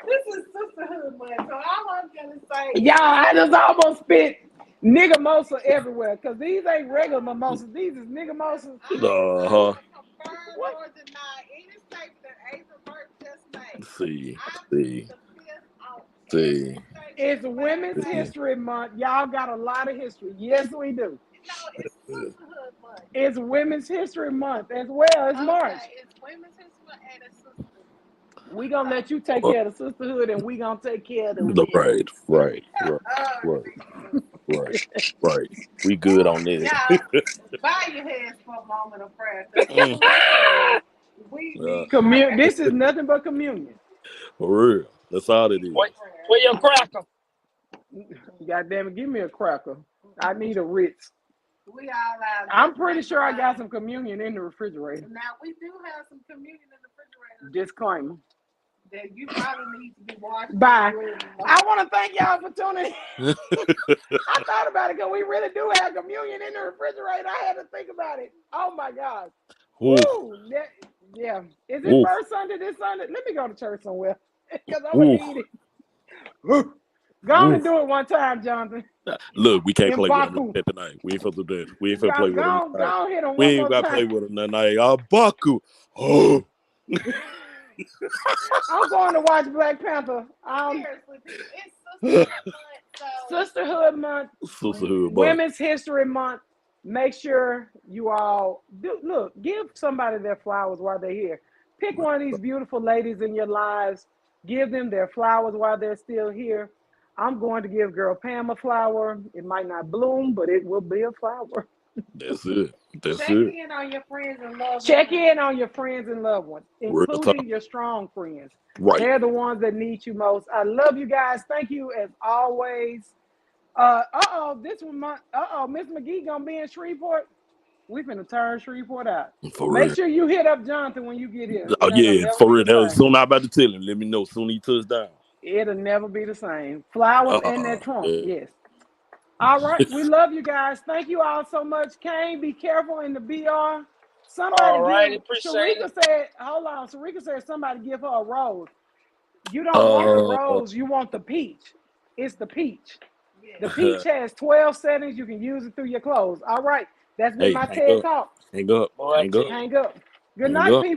this is sisterhood month. So all I'm gonna say, Y'all, I just almost spit nigga mosa everywhere because these ain't regular mimosas. These is nigga mimosas. Uh-huh. confirm or deny any statement that Asa Burke just made. See. I See. took the fifth on See. every It's statement Women's Larry made. History Month. Y'all got a lot of history. Yes, we do. No, it's sisterhood month. It's Women's History Month as well. It's March. Okay, it's women's history and it's sisterhood. We gonna let you take care of the sisterhood, and we gonna take care of the women. Right. We good on this. Yeah, bow your heads for a moment of prayer. We need This is nothing but communion. For real. That's all it is. Where your cracker? God damn it, give me a cracker. I need a Ritz. We all out. I'm pretty sure I got some communion in the refrigerator. Now we do have some communion in the refrigerator Disclaimer. that you probably need to be washed. Bye. I want to thank y'all for tuning in. I thought about it because we really do have communion in the refrigerator. I had to think about it. Oh my God. Ooh. Woo. Yeah. Is it first Sunday this Sunday? Let me go to church somewhere because I'm going to need it. Go on and do it one time, Jonathan. Look, we can't play with Baku. them tonight. We ain't supposed to do that. We ain't supposed to play with them. Go on, hit them We one ain't more got to play time. with them tonight. Baku. Oh. I'm going to watch Black Panther. Seriously, it's sisterhood month, so Sisterhood month. Women's History Month. Make sure you all give somebody their flowers while they're here. Pick one of these beautiful ladies in your lives. Give them their flowers while they're still here. I'm going to give girl Pam a flower. It might not bloom, but it will be a flower. That's it. check in on your friends and loved ones. Check in on your friends and loved ones, Real including your strong friends. Right. They're the ones that need you most. I love you guys. Thank you as always. This one, Miss McGee gonna be in Shreveport. We finna turn Shreveport out. For real. Make sure you hit up Jonathan when you get here. Oh yeah, for real. Soon I'm about to tell him. Let me know. Soon he touch down. It'll never be the same. Flowers in that trunk. Yes. All right. We love you guys. Thank you all so much. Kane, be careful in the BR. Somebody All right, appreciate Sharika said, hold on. Sharika said somebody give her a rose. You don't want the rose, you want the peach. It's the peach. The peach has 12 settings. You can use it through your clothes. All right. That's been my TED Talk. Hang up. Hang up. Good night, people.